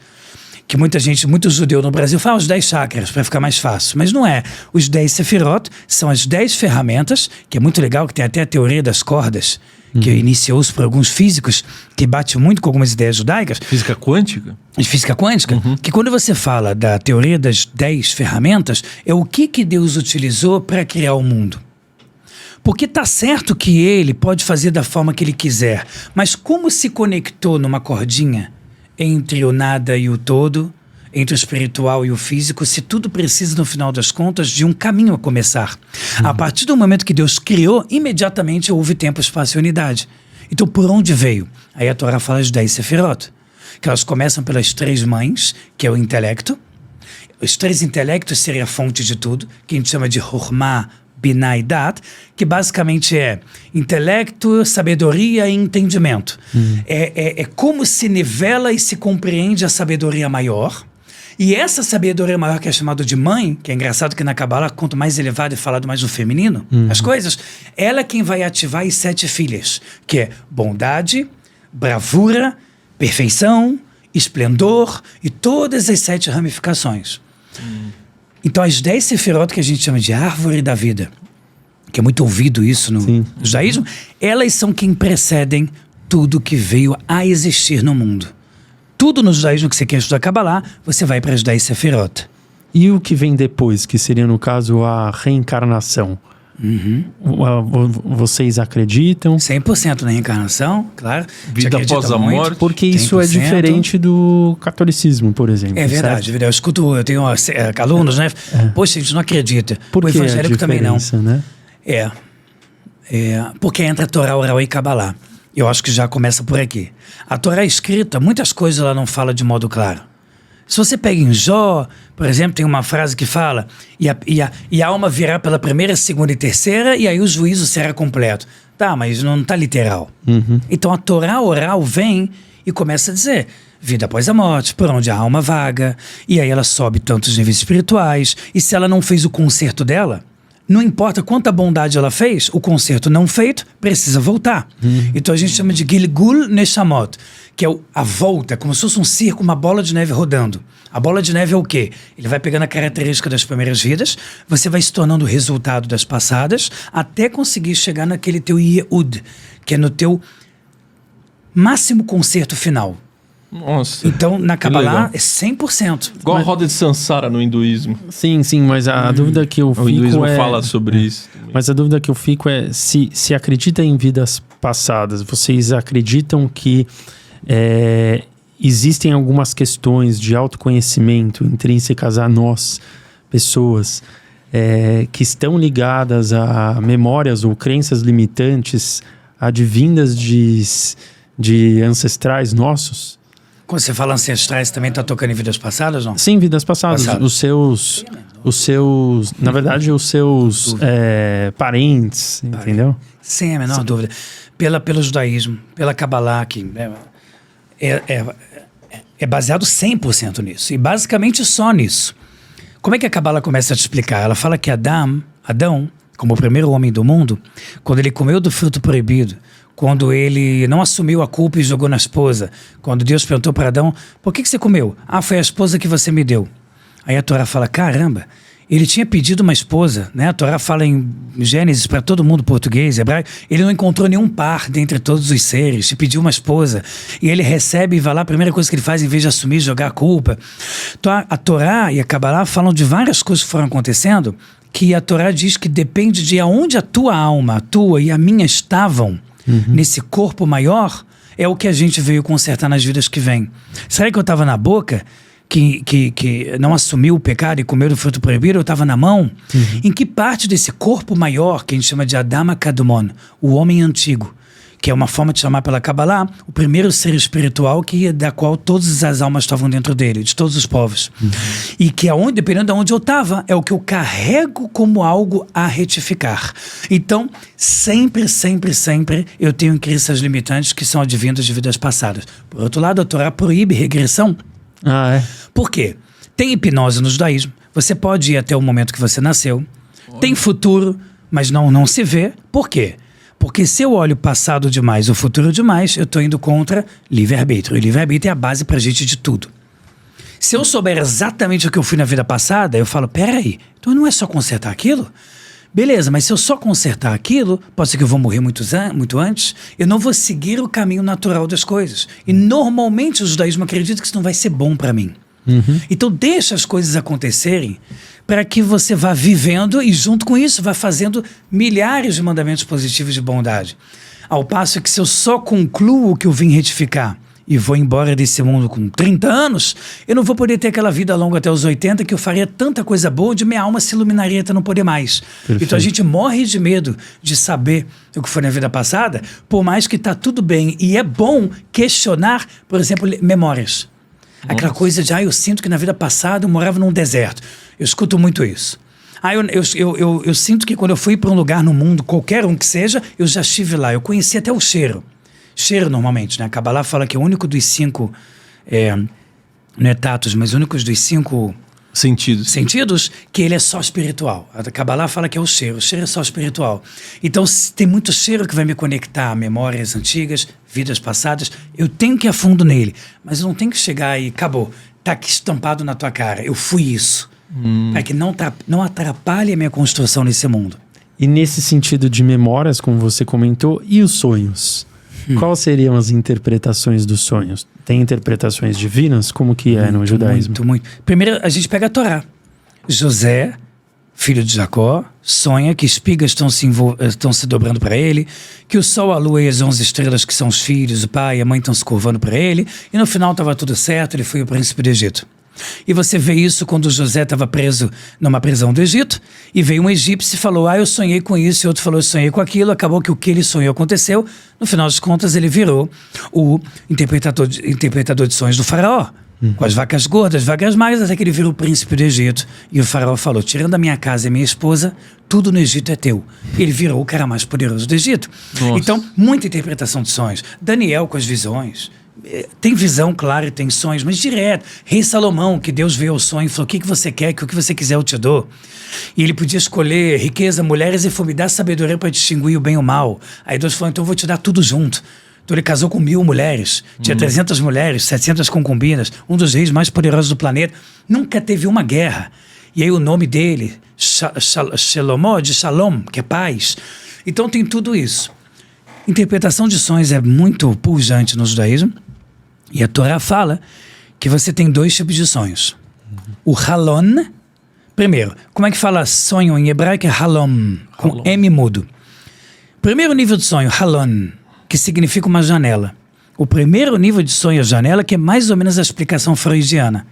Que muito judeu no Brasil fala os 10 chakras, para ficar mais fácil. Mas não é. Os 10 sefirot são as 10 ferramentas, que é muito legal, que tem até a teoria das cordas, que iniciou-se por alguns físicos, que bate muito com algumas ideias judaicas. Física quântica? Física quântica. Que quando você fala da teoria das 10 ferramentas, é o que Deus utilizou para criar o mundo. Porque tá certo que ele pode fazer da forma que ele quiser, mas como se conectou numa cordinha entre o nada e o todo, entre o espiritual e o físico, se tudo precisa, no final das contas, de um caminho a começar. A partir do momento que Deus criou, imediatamente houve tempo, espaço e unidade. Então, por onde veio? Aí a Torá fala as 10 sefirot, que elas começam pelas 3 mães, que é o intelecto. Os 3 intelectos seriam a fonte de tudo, que a gente chama de Chokhmah, Binah e Dat, que basicamente é intelecto, sabedoria e entendimento. É como se nivela e se compreende a sabedoria maior. E essa sabedoria maior, que é chamada de mãe, que é engraçado que na Kabbalah, quanto mais elevado é falado mais no feminino, as coisas, ela é quem vai ativar as 7 filhas, que é bondade, bravura, perfeição, esplendor e todas as 7 ramificações. Então, as 10 sefirot, que a gente chama de árvore da vida, que é muito ouvido isso no judaísmo, elas são quem precedem tudo que veio a existir no mundo. Tudo no judaísmo que você quer estudar Kabbalah, você vai para as 10 sefirot. E o que vem depois, que seria, no caso, a reencarnação? Vocês acreditam? 100% na reencarnação, claro. Vida após a morte. Porque isso é diferente do catolicismo, por exemplo. É verdade, certo? Eu tenho alunos, né? Poxa, a gente não acredita. Por o evangélico também não. Né? Porque entra a Torá oral e Kabbalah. Eu acho que já começa por aqui. A Torá escrita, muitas coisas ela não fala de modo claro. Se você pega em Jó, por exemplo, tem uma frase que fala e a alma virá pela primeira, segunda e terceira, e aí o juízo será completo. Tá, mas não está literal. Então a Torá oral vem e começa a dizer vida após a morte, por onde a alma vaga, e aí ela sobe tantos níveis espirituais, e se ela não fez o conserto dela, Não importa quanta bondade ela fez, o conserto não feito precisa voltar. Então a gente chama de Gilgul Neshamot, que é a volta, como se fosse um circo, uma bola de neve rodando. A bola de neve é o quê? Ele vai pegando a característica das primeiras vidas, você vai se tornando o resultado das passadas, até conseguir chegar naquele teu Yehud, que é no teu máximo conserto final. Nossa. Então, na Kabbalah é 100%. Igual a roda de Sansara no hinduísmo. Sim, mas a dúvida que eu fico o hinduísmo fala sobre isso. Mas a dúvida que eu fico é se acredita em vidas passadas, vocês acreditam que existem algumas questões de autoconhecimento intrínsecas a nós, pessoas, que estão ligadas a memórias ou crenças limitantes advindas de ancestrais nossos? Quando você fala ancestrais, também está tocando em vidas passadas, não? Sim, vidas passadas. Os seus, na verdade, os seus parentes, entendeu? Sem a menor dúvida. Pelo judaísmo, pela Kabbalah, que é baseado 100% nisso. E basicamente só nisso. Como é que a Kabbalah começa a te explicar? Ela fala que Adão, como o primeiro homem do mundo, quando ele comeu do fruto proibido, quando ele não assumiu a culpa e jogou na esposa, quando Deus perguntou para Adão, por que você comeu? Foi a esposa que você me deu. Aí a Torá fala, caramba, ele tinha pedido uma esposa, né? A Torá fala em Gênesis para todo mundo português, hebraico, ele não encontrou nenhum par dentre todos os seres, te pediu uma esposa, e ele recebe e vai lá, a primeira coisa que ele faz, em vez de assumir, jogar a culpa. Então a Torá e a Kabbalah falam de várias coisas que foram acontecendo, que a Torá diz que depende de aonde a tua alma, a tua e a minha estavam, nesse corpo maior, é o que a gente veio consertar nas vidas que vem. Será que eu estava na boca, que não assumiu o pecado e comeu do fruto proibido? Eu estava na mão? Em que parte desse corpo maior, que a gente chama de Adama Kadmon, o homem antigo, que é uma forma de chamar pela Kabbalah, o primeiro ser espiritual da qual todas as almas estavam dentro dele, de todos os povos. E que dependendo de onde eu estava, é o que eu carrego como algo a retificar. Então, sempre eu tenho crenças limitantes que são advindas de vidas passadas. Por outro lado, a Torá proíbe regressão. Por quê? Tem hipnose no judaísmo. Você pode ir até o momento que você nasceu. Tem futuro, mas não se vê. Por quê? Porque se eu olho passado demais, o futuro demais, eu estou indo contra livre-arbítrio. E livre-arbítrio é a base pra gente de tudo. Se eu souber exatamente o que eu fui na vida passada, eu falo, peraí, então não é só consertar aquilo? Beleza, mas se eu só consertar aquilo, pode ser que eu vou morrer muito antes, eu não vou seguir o caminho natural das coisas. E normalmente o judaísmo acredita que isso não vai ser bom para mim. Então deixa as coisas acontecerem para que você vá vivendo e junto com isso vá fazendo milhares de mandamentos positivos de bondade. Ao passo que se eu só concluo o que eu vim retificar e vou embora desse mundo com 30 anos, eu não vou poder ter aquela vida longa até os 80 que eu faria tanta coisa boa onde minha alma se iluminaria até não poder mais. Perfeito. Então a gente morre de medo de saber o que foi na vida passada, por mais que tá tudo bem. E é bom questionar, por exemplo, memórias. Aquela coisa de, eu sinto que na vida passada eu morava num deserto. Eu escuto muito isso. Eu sinto que quando eu fui para um lugar no mundo, qualquer um que seja, eu já estive lá. Eu conheci até o cheiro. Cheiro, normalmente, né? A Kabbalah fala que é o único dos 5, não é tatos, mas o único dos 5 sentidos, que ele é só espiritual. A Kabbalah fala que é o cheiro é só espiritual. Então, tem muito cheiro que vai me conectar a memórias antigas, vidas passadas, eu tenho que ir a fundo nele, mas eu não tenho que chegar e acabou, tá aqui estampado na tua cara, eu fui isso, para que não atrapalhe a minha construção nesse mundo. E nesse sentido de memórias, como você comentou, e os sonhos? Quais seriam as interpretações dos sonhos? Tem interpretações divinas? Como que é no judaísmo? Muito. Primeiro, a gente pega a Torá. José, filho de Jacó, sonha que espigas estão se dobrando para ele, que o sol, a lua e as 11 estrelas, que são os filhos, o pai e a mãe, estão se curvando para ele, e no final estava tudo certo, ele foi o príncipe do Egito. E você vê isso quando José estava preso numa prisão do Egito, e veio um egípcio e falou, eu sonhei com isso, e outro falou, eu sonhei com aquilo, acabou que o que ele sonhou aconteceu, no final das contas ele virou o interpretador de sonhos do faraó, com as vacas gordas, vacas magras, até que ele virou o príncipe do Egito, e o faraó falou, tirando a minha casa e a minha esposa, tudo no Egito é teu. Ele virou o cara mais poderoso do Egito. Nossa. Então, muita interpretação de sonhos. Daniel com as visões, tem visão, claro, tem sonhos, mas direto. Rei Salomão, que Deus veio ao sonho e falou, o que você quer, que o que você quiser eu te dou. E ele podia escolher riqueza, mulheres e me dar sabedoria para distinguir o bem e o mal. Aí Deus falou, então eu vou te dar tudo junto. Então ele casou com 1000 mulheres, tinha 300 mulheres, 700 concubinas, um dos reis mais poderosos do planeta. Nunca teve uma guerra. E aí o nome dele, Shalom, de Shalom, que é paz. Então tem tudo isso. Interpretação de sonhos é muito pujante no judaísmo. E a Torá fala que você tem 2 tipos de sonhos. O halon, primeiro, como é que fala sonho em hebraico? É halom, com M mudo. Primeiro nível de sonho, halon, que significa uma janela. O primeiro nível de sonho é janela, que é mais ou menos a explicação freudiana,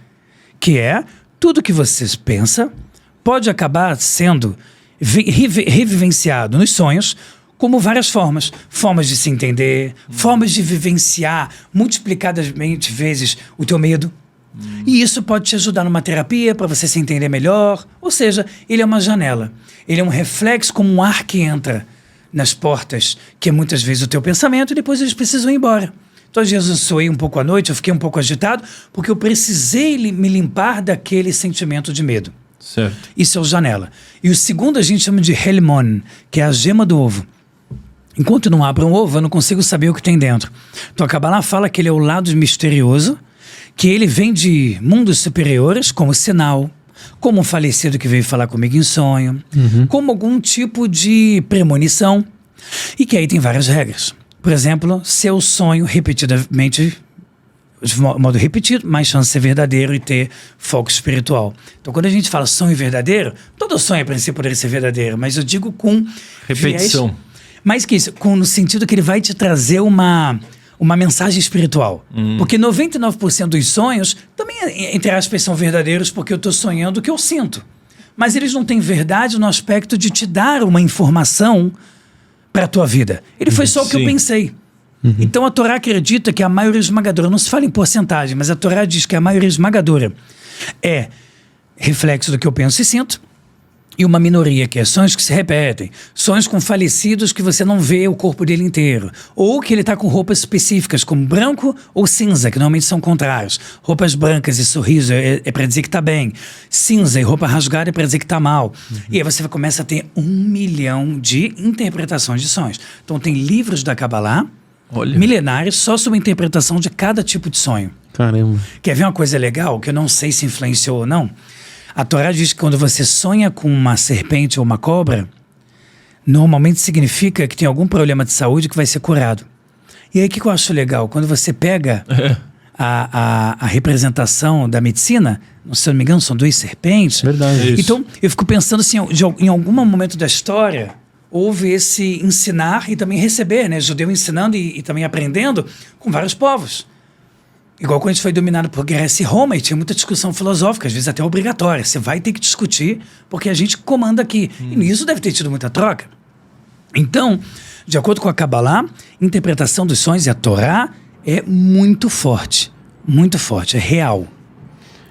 que é tudo que você pensa pode acabar sendo revivenciado nos sonhos como várias formas. Formas de se entender, formas de vivenciar multiplicadamente vezes o teu medo. E isso pode te ajudar numa terapia para você se entender melhor. Ou seja, ele é uma janela. Ele é um reflexo como um ar que entra nas portas, que é muitas vezes o teu pensamento, e depois eles precisam ir embora. Então, às vezes eu suei um pouco à noite, eu fiquei um pouco agitado, porque eu precisei me limpar daquele sentimento de medo. Certo. Isso é o janela. E o segundo a gente chama de helmon, que é a gema do ovo. Enquanto não abro um ovo, eu não consigo saber o que tem dentro. Então a Kabbalah fala que ele é o lado misterioso, que ele vem de mundos superiores, como sinal, como um falecido que veio falar comigo em sonho, como algum tipo de premonição, e que aí tem várias regras. Por exemplo, se eu sonho repetidamente, de modo repetido, mais chance de ser verdadeiro e ter foco espiritual. Então, quando a gente fala sonho verdadeiro, todo sonho a princípio poderia ser verdadeiro, mas eu digo com repetição. Viés, mais que isso, no sentido que ele vai te trazer uma mensagem espiritual. Porque 99% dos sonhos também, entre aspas, são verdadeiros porque eu estou sonhando o que eu sinto. Mas eles não têm verdade no aspecto de te dar uma informação para a tua vida. Ele foi só o que eu pensei. Então a Torá acredita que a maioria esmagadora, não se fala em porcentagem, mas a Torá diz que a maioria esmagadora é reflexo do que eu penso e sinto, e uma minoria que é sonhos que se repetem, sonhos com falecidos que você não vê o corpo dele inteiro, ou que ele está com roupas específicas, como branco ou cinza, que normalmente são contrários. Roupas brancas e sorriso é para dizer que está bem, cinza e roupa rasgada é para dizer que está mal. E aí você começa a ter 1 milhão de interpretações de sonhos. Então tem livros da Kabbalah, milenares, só sobre a interpretação de cada tipo de sonho. Caramba. Quer ver uma coisa legal, que eu não sei se influenciou ou não? A Torá diz que quando você sonha com uma serpente ou uma cobra, normalmente significa que tem algum problema de saúde que vai ser curado. E aí o que eu acho legal? Quando você pega a representação da medicina, se eu não me engano são 2 serpentes. Verdade. Então eu fico pensando assim, em algum momento da história, houve esse ensinar e também receber, né? Judeu ensinando e também aprendendo com vários povos. Igual quando a gente foi dominado por Grécia e Roma, e tinha muita discussão filosófica, às vezes até obrigatória. Você vai ter que discutir, porque a gente comanda aqui. E nisso deve ter tido muita troca. Então, de acordo com a Kabbalah, interpretação dos sonhos e a Torá é muito forte, é real.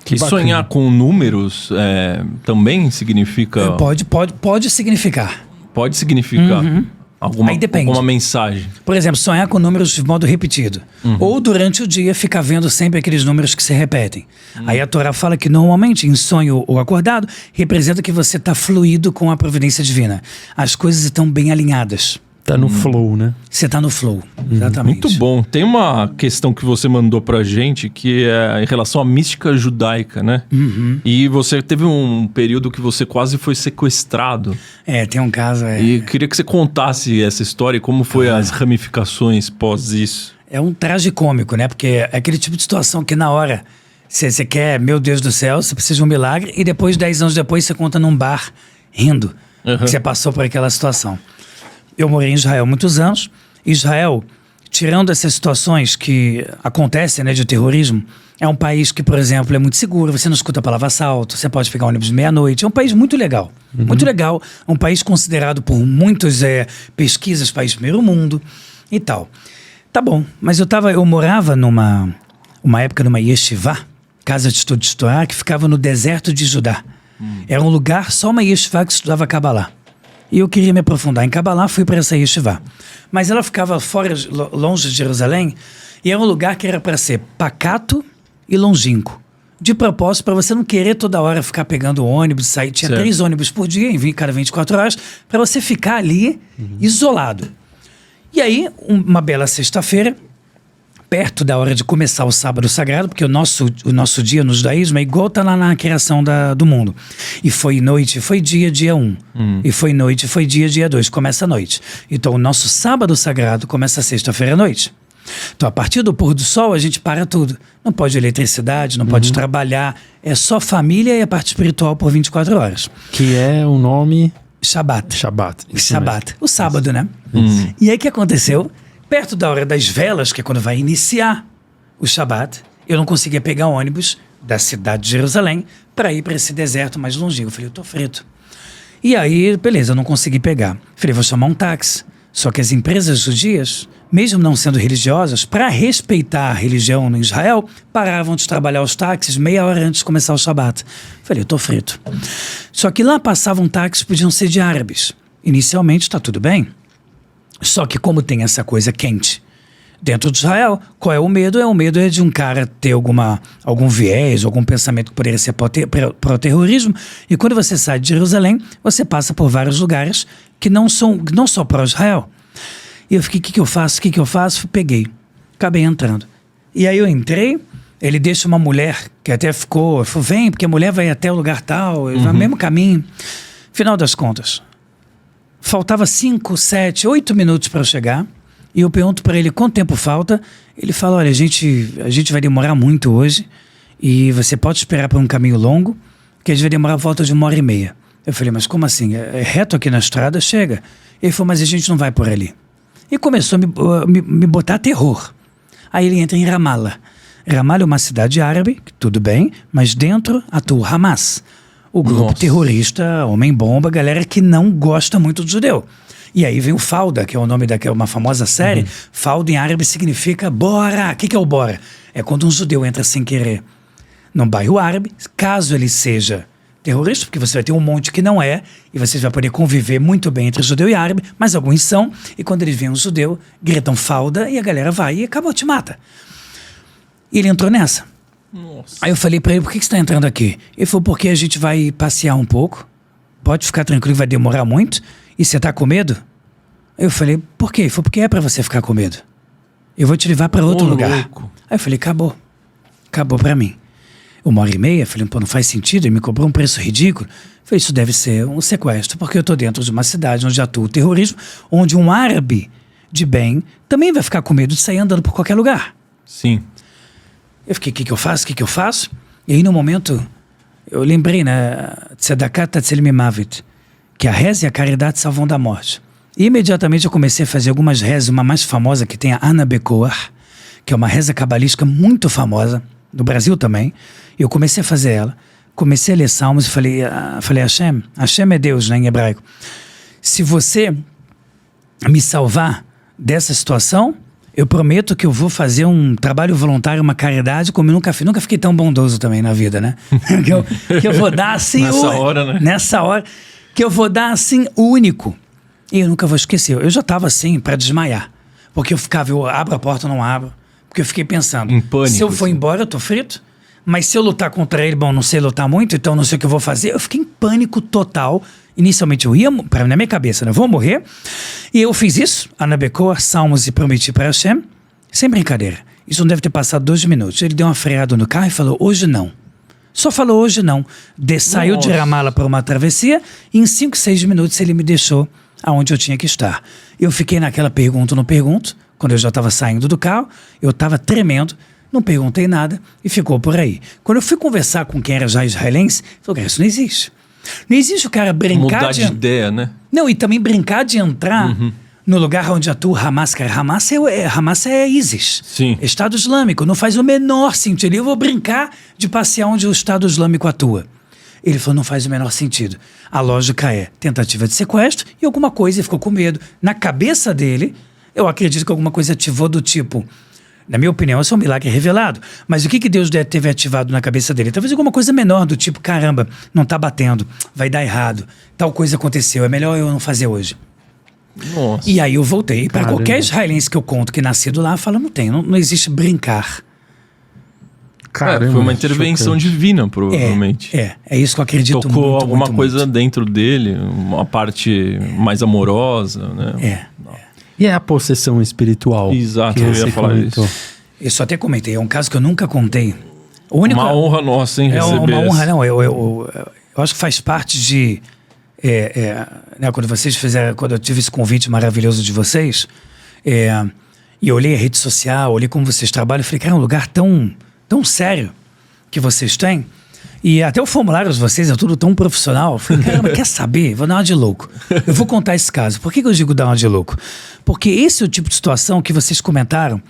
E sonhar com números também significa... Pode significar. Pode significar. Aí depende. Alguma mensagem. Por exemplo, sonhar com números de modo repetido. Ou durante o dia ficar vendo sempre aqueles números que se repetem. Aí a Torá fala que normalmente em sonho ou acordado representa que você está fluido com a providência divina. As coisas estão bem alinhadas. Tá no flow, né? Você tá no flow, exatamente. Muito bom. Tem uma questão que você mandou pra gente que é em relação à mística judaica, né? E você teve um período que você quase foi sequestrado. Tem um caso... E queria que você contasse essa história e como foi as ramificações pós isso. É um tragicômico, né? Porque é aquele tipo de situação que na hora você quer, meu Deus do céu, você precisa de um milagre, e depois, 10 anos depois, você conta num bar rindo que você passou por aquela situação. Eu morei em Israel há muitos anos. Israel, tirando essas situações que acontecem, né, de terrorismo, é um país que, por exemplo, é muito seguro. Você não escuta a palavra assalto, você pode pegar ônibus meia-noite. É um país muito legal. Muito legal. É um país considerado por muitas pesquisas, país primeiro mundo e tal. Tá bom, mas eu morava uma época numa yeshiva, casa de estudo de Torá, que ficava no deserto de Judá. Era um lugar, só uma yeshiva que estudava Kabbalah. E eu queria me aprofundar em Kabbalah, fui para essa yeshiva. Mas ela ficava fora, longe de Jerusalém, E era um lugar que era para ser pacato e longínquo. De propósito, para você não querer toda hora ficar pegando ônibus, sair. Tinha 3 ônibus por dia, em cada 24 horas, para você ficar ali isolado. E aí, uma bela sexta-feira, perto da hora de começar o sábado sagrado, porque o nosso dia no judaísmo é igual tá lá na criação do mundo. E foi noite, foi dia 1. E foi noite, foi dia 2, começa a noite. Então o nosso sábado sagrado começa sexta-feira à noite. Então a partir do pôr do sol a gente para tudo. Não pode eletricidade, não pode trabalhar, é só família e a parte espiritual por 24 horas. Que é o nome... Shabat. Shabat. O sábado, né? E aí o que aconteceu? Perto da hora das velas, que é quando vai iniciar o Shabat, eu não conseguia pegar ônibus da cidade de Jerusalém para ir para esse deserto mais longínquo. Eu falei, eu tô frito. E aí, beleza, eu não consegui pegar. Falei, vou chamar um táxi. Só que as empresas judias, mesmo não sendo religiosas, para respeitar a religião no Israel, paravam de trabalhar os táxis meia hora antes de começar o Shabat. Falei, eu tô frito. Só que lá passavam táxis, podiam ser de árabes. Inicialmente tá tudo bem. Só que como tem essa coisa quente dentro de Israel, qual é o medo? O medo é de um cara ter algum viés, algum pensamento que poderia ser pró-terrorismo. E quando você sai de Jerusalém, você passa por vários lugares que não só pró-Israel. E eu fiquei, o que eu faço? Peguei, acabei entrando. E aí eu entrei, ele deixa uma mulher que até falou, vem, porque a mulher vai até o lugar tal, vai no mesmo caminho. Final das contas, faltava 5, 7, 8 minutos para eu chegar. E eu pergunto para ele quanto tempo falta. Ele fala, olha, a gente vai demorar muito hoje. E você pode esperar por um caminho longo, que a gente vai demorar a volta de 1h30. Eu falei, mas como assim? É reto aqui na estrada? Chega. Ele falou, mas a gente não vai por ali. E começou a me botar terror. Aí ele entra em Ramallah. Ramallah é uma cidade árabe, tudo bem, mas dentro atua Hamas. O grupo terrorista, homem-bomba, galera que não gosta muito do judeu. E aí vem o Fauda, que é o nome uma famosa série. Fauda em árabe significa bora. O que é o bora? É quando um judeu entra sem querer num bairro árabe, caso ele seja terrorista, porque você vai ter um monte que não é, e você vai poder conviver muito bem entre judeu e árabe, mas alguns são, e quando eles veem um judeu, gritam Fauda, e a galera vai e acabou, te mata. E ele entrou nessa. Nossa. Aí eu falei pra ele, por que você tá entrando aqui? Ele falou, porque a gente vai passear um pouco, pode ficar tranquilo, vai demorar muito. E você tá com medo? Eu falei, por quê? Ele falou, porque é pra você ficar com medo. Eu vou te levar pra outro lugar. Louco. Aí eu falei, acabou pra mim. 1h30, falei, pô, não faz sentido, ele me cobrou um preço ridículo. Falei, isso deve ser um sequestro, porque eu tô dentro de uma cidade onde atua o terrorismo, onde um árabe de bem também vai ficar com medo de sair andando por qualquer lugar. Sim. Eu fiquei, o que eu faço? E aí no momento, eu lembrei, né, Tzedakah Tatzelim Mavit, que a reza e a caridade salvam da morte. E imediatamente eu comecei a fazer algumas rezas, uma mais famosa que tem a Ana Bekoar, que é uma reza cabalística muito famosa, no Brasil também. Eu comecei a fazer ela, comecei a ler salmos e falei Hashem é Deus, né, em hebraico. Se você me salvar dessa situação, eu prometo que eu vou fazer um trabalho voluntário, uma caridade, como eu nunca fiquei tão bondoso também na vida, né? que eu vou dar assim... Nessa hora, que eu vou dar assim, único. E eu nunca vou esquecer. Eu já estava assim, para desmaiar. Porque eu abro a porta ou não abro. Porque eu fiquei pensando, em pânico, se eu for embora, eu tô frito. Mas se eu lutar contra ele, bom, não sei lutar muito, então não sei o que eu vou fazer. Eu fiquei em pânico total. Inicialmente eu ia, na minha cabeça, né? Vou morrer. E eu fiz isso, Ana Bekoar, salmos e prometi para Hashem, sem brincadeira. Isso não deve ter passado 2 minutos. Ele deu uma freada no carro e falou, hoje não. Só falou hoje não. Saiu de Ramallah para uma travessia e em 5, 6 minutos ele me deixou aonde eu tinha que estar. Eu fiquei naquela pergunto, não pergunto. Quando eu já estava saindo do carro, eu estava tremendo, não perguntei nada e ficou por aí. Quando eu fui conversar com quem era já israelense, ele falou, cara, isso não existe. Não existe o cara brincar mudar de ideia, né? Não, e também brincar de entrar no lugar onde atua Hamas. Cara, Hamas é ISIS. Sim. Estado Islâmico. Não faz o menor sentido. Eu vou brincar de passear onde o Estado Islâmico atua. Ele falou, não faz o menor sentido. A lógica é tentativa de sequestro e alguma coisa, ele ficou com medo. Na cabeça dele, eu acredito que alguma coisa ativou do tipo... Na minha opinião, esse é um milagre revelado. Mas o que Deus deve ter ativado na cabeça dele? Talvez alguma coisa menor, do tipo, caramba, não tá batendo, vai dar errado, tal coisa aconteceu, é melhor eu não fazer hoje. Nossa. E aí eu voltei. Para qualquer israelense que eu conto que nascido lá, fala, não existe brincar. Caramba, foi uma intervenção divina, provavelmente. É isso que eu acredito. Tocou muito, alguma muito, coisa muito. dentro dele, uma parte mais amorosa, né? E é a possessão espiritual. Exato, eu ia falar isso. Eu só até comentei, é um caso que eu nunca contei. Uma honra nossa, hein, receber uma honra, não. Eu acho que faz parte de... né, quando eu tive esse convite maravilhoso de vocês, e eu olhei a rede social, olhei como vocês trabalham, eu falei, cara, é um lugar tão sério que vocês têm. E até o formulário de vocês é tudo tão profissional. Eu falei, caramba, quer saber? Vou dar uma de louco. Eu vou contar esse caso. Por que eu digo dar uma de louco? Porque esse é o tipo de situação que vocês comentaram.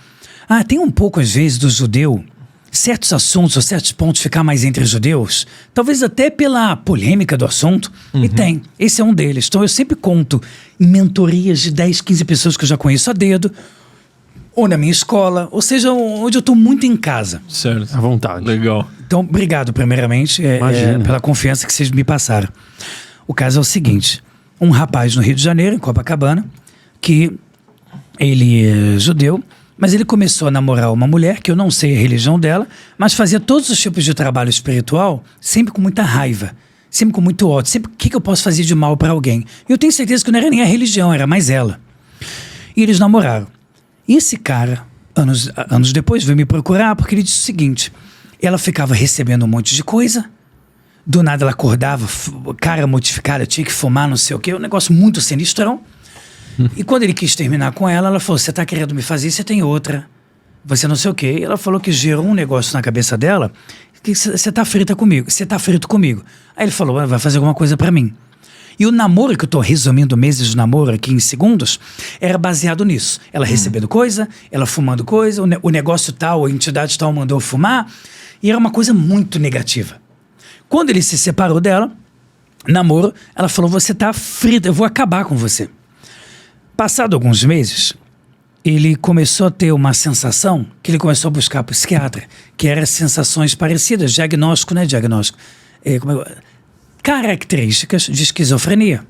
Tem um pouco, às vezes, do judeu, certos assuntos ou certos pontos ficar mais entre judeus, talvez até pela polêmica do assunto, e tem. Esse é um deles. Então eu sempre conto em mentorias de 10, 15 pessoas que eu já conheço a dedo, ou na minha escola, ou seja, onde eu estou muito em casa. Certo. À vontade. Legal. Então, obrigado, primeiramente, pela confiança que vocês me passaram. O caso é o seguinte, um rapaz no Rio de Janeiro, em Copacabana, que ele é judeu, mas ele começou a namorar uma mulher, que eu não sei a religião dela, mas fazia todos os tipos de trabalho espiritual, sempre com muita raiva, sempre com muito ódio, sempre o que eu posso fazer de mal para alguém. Eu tenho certeza que não era nem a religião, era mais ela. E eles namoraram. E esse cara, anos depois, veio me procurar porque ele disse o seguinte, ela ficava recebendo um monte de coisa, do nada ela acordava, cara modificada, tinha que fumar, não sei o quê, um negócio muito sinistrão. E quando ele quis terminar com ela, ela falou, você tá querendo me fazer, você tem outra, você não sei o quê. E ela falou que gerou um negócio na cabeça dela, que você tá frita comigo, você tá frito comigo. Aí ele falou, vai fazer alguma coisa pra mim. E o namoro, que eu tô resumindo meses de namoro aqui em segundos, era baseado nisso. Ela recebendo coisa, ela fumando coisa, o negócio tal, a entidade tal mandou fumar, e era uma coisa muito negativa. Quando ele se separou dela, namoro, ela falou, você tá frita, eu vou acabar com você. Passado alguns meses, ele começou a ter uma sensação que ele começou a buscar psiquiatra, que eram sensações parecidas, diagnóstico, né? Diagnóstico. Características de esquizofrenia,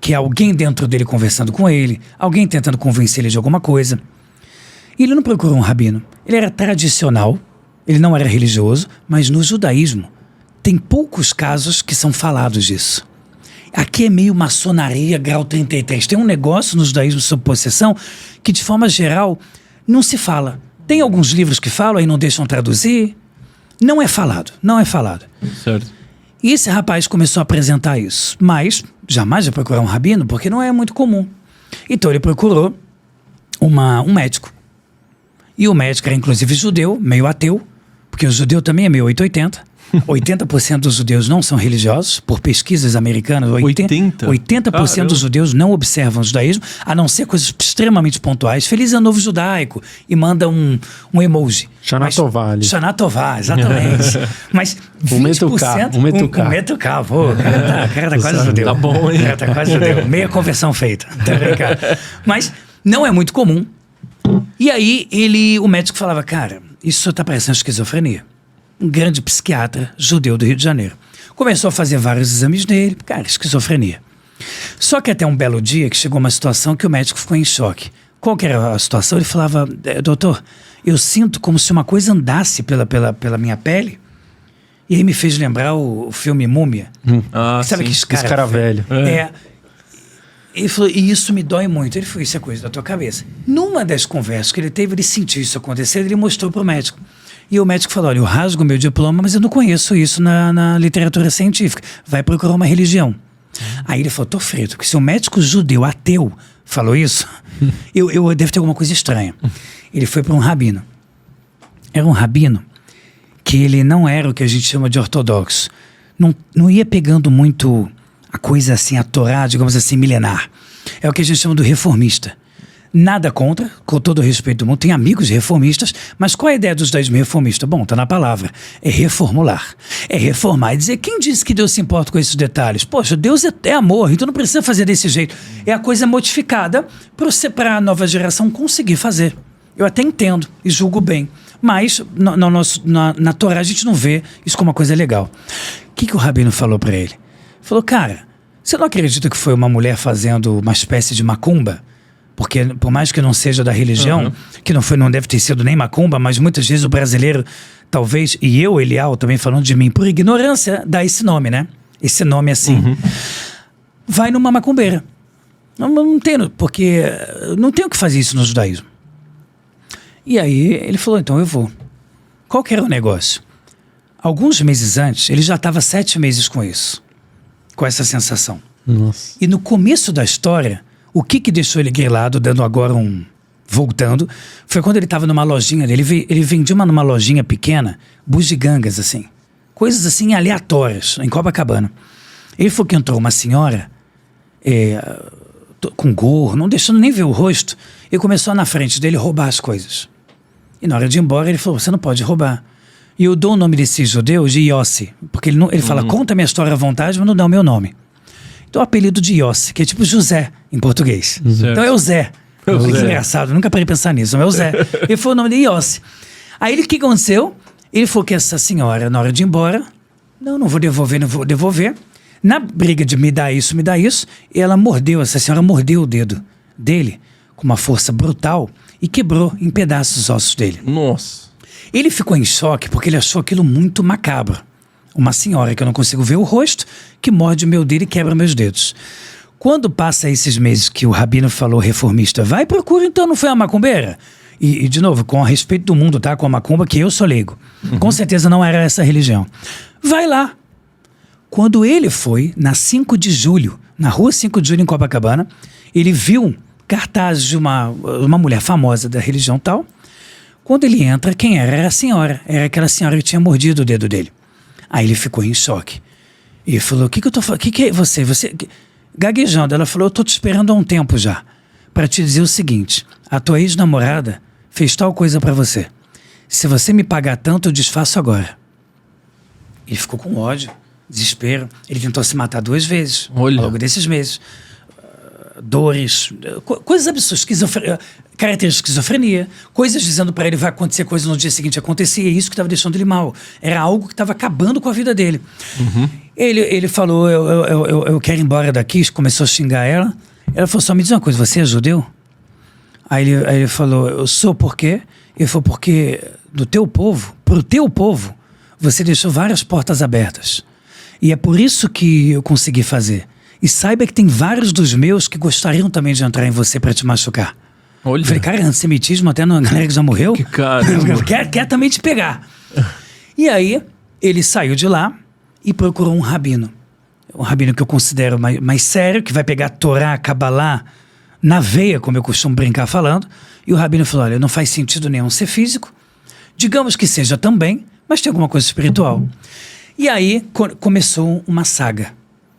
que é alguém dentro dele conversando com ele, alguém tentando convencer ele de alguma coisa. E ele não procurou um rabino, ele era tradicional, ele não era religioso, mas no judaísmo tem poucos casos que são falados disso. Aqui é meio maçonaria, grau 33, tem um negócio no judaísmo sobre possessão que de forma geral não se fala. Tem alguns livros que falam e não deixam traduzir, não é falado. Certo. E esse rapaz começou a apresentar isso, mas jamais vai procurar um rabino, porque não é muito comum. Então ele procurou um médico. E o médico era inclusive judeu, meio ateu, porque o judeu também é meio 880. 80% dos judeus não são religiosos, por pesquisas americanas. 80% dos judeus não observam o judaísmo, a não ser coisas extremamente pontuais. Feliz Ano Novo Judaico, e manda um emoji. Shana Tová, exatamente. Mas 20%... Um metucá, pô, o cara tá quase judeu. Tá bom, hein? O cara tá quase judeu. Meia conversão feita. Tá brincando. Mas não é muito comum. E aí, o médico falava, cara, isso tá parecendo esquizofrenia. Um grande psiquiatra judeu do Rio de Janeiro. Começou a fazer vários exames nele, cara, esquizofrenia. Só que até um belo dia que chegou uma situação que o médico ficou em choque. Qual que era a situação? Ele falava, doutor, eu sinto como se uma coisa andasse pela minha pele. E aí me fez lembrar o filme Múmia. Sabe que esse cara velho. Ele falou, e isso me dói muito. Ele falou, isso é coisa da tua cabeça. Numa das conversas que ele teve, ele sentiu isso acontecer, ele mostrou pro médico. E o médico falou, olha, eu rasgo meu diploma, mas eu não conheço isso na literatura científica. Vai procurar uma religião. Aí ele falou, tô frito, porque se um médico judeu ateu falou isso, eu deve ter alguma coisa estranha. Ele foi para um rabino. Era um rabino que ele não era o que a gente chama de ortodoxo. Não ia pegando muito a coisa assim, a Torá, digamos assim, milenar. É o que a gente chama do reformista. Nada contra, com todo o respeito do mundo, tem amigos reformistas, mas qual é a ideia dos judaísmo reformista? Bom, tá na palavra, é reformular, é reformar, é dizer, quem disse que Deus se importa com esses detalhes? Poxa, Deus é amor, então não precisa fazer desse jeito, é a coisa modificada para a nova geração conseguir fazer. Eu até entendo e julgo bem, mas na Torá a gente não vê isso como uma coisa legal. O que o rabino falou para ele? Falou, cara, Você não acredita que foi uma mulher fazendo uma espécie de macumba? Porque por mais que não seja da religião, que não deve ter sido nem macumba, mas muitas vezes o brasileiro, talvez, e eu, Elial, também falando de mim, por ignorância, dá esse nome, né? Esse nome assim. Vai numa macumbeira. Não tem, porque não tem o que fazer isso no judaísmo. E aí ele falou, então eu vou. Qual que era o negócio? Alguns meses antes, ele já estava 7 meses com isso. Com essa sensação. Nossa. E no começo da história, o que deixou ele grilado, dando agora voltando, foi quando ele estava numa lojinha, ele vendia numa lojinha pequena, bugigangas, assim. Coisas assim aleatórias, em Copacabana. Ele falou que entrou uma senhora, com gorro, não deixando nem ver o rosto, e começou na frente dele roubar as coisas. E na hora de ir embora, ele falou, você não pode roubar. E eu dou o nome desse judeu de Yossi, porque ele fala, conta minha história à vontade, mas não dá o meu nome. Então o apelido de Yossi, que é tipo José em português. Então é o Zé. Que engraçado, nunca parei de pensar nisso, mas é o Zé. Ele foi o nome de Yossi. Aí o que aconteceu? Ele falou que essa senhora, na hora de ir embora, não vou devolver. Na briga de me dá isso, essa senhora mordeu o dedo dele com uma força brutal e quebrou em pedaços os ossos dele. Nossa. Ele ficou em choque porque ele achou aquilo muito macabro. Uma senhora que eu não consigo ver o rosto, que morde o meu dedo e quebra meus dedos. Quando passa esses meses que o rabino falou, reformista, vai e procura, então não foi a macumbeira? E de novo, com o respeito do mundo, tá? Com a macumba, que eu sou leigo. Com certeza não era essa religião. Vai lá. Quando ele foi, na 5 de julho, na rua 5 de julho em Copacabana, ele viu cartazes de uma mulher famosa da religião tal. Quando ele entra, quem era? Era a senhora. Era aquela senhora que tinha mordido o dedo dele. Aí ele ficou em choque. E ele falou, o que eu tô falando? O que é você? Gaguejando, ela falou, eu tô te esperando há um tempo já, para te dizer o seguinte, a tua ex-namorada fez tal coisa para você. Se você me pagar tanto, eu desfaço agora. Ele ficou com ódio, desespero. Ele tentou se matar 2 vezes, ao longo desses meses. Dores, coisas absurdas, características de esquizofrenia, coisas dizendo para ele vai acontecer coisa no dia seguinte, acontecia isso que estava deixando ele mal, era algo que estava acabando com a vida dele. Ele falou, eu quero ir embora daqui, começou a xingar ela falou, só me diz uma coisa, você é judeu? Aí ele falou, eu sou por quê? Ele falou, porque pro teu povo, você deixou várias portas abertas, e é por isso que eu consegui fazer. E saiba que tem vários dos meus que gostariam também de entrar em você para te machucar. Olha. Eu falei, cara, antissemitismo até na galera que já morreu? Que cara. quer também te pegar. E aí, ele saiu de lá e procurou um rabino. Um rabino que eu considero mais sério, que vai pegar Torá, Cabalá, na veia, como eu costumo brincar falando. E o rabino falou, olha, não faz sentido nenhum ser físico. Digamos que seja também, mas tem alguma coisa espiritual. E aí, começou uma saga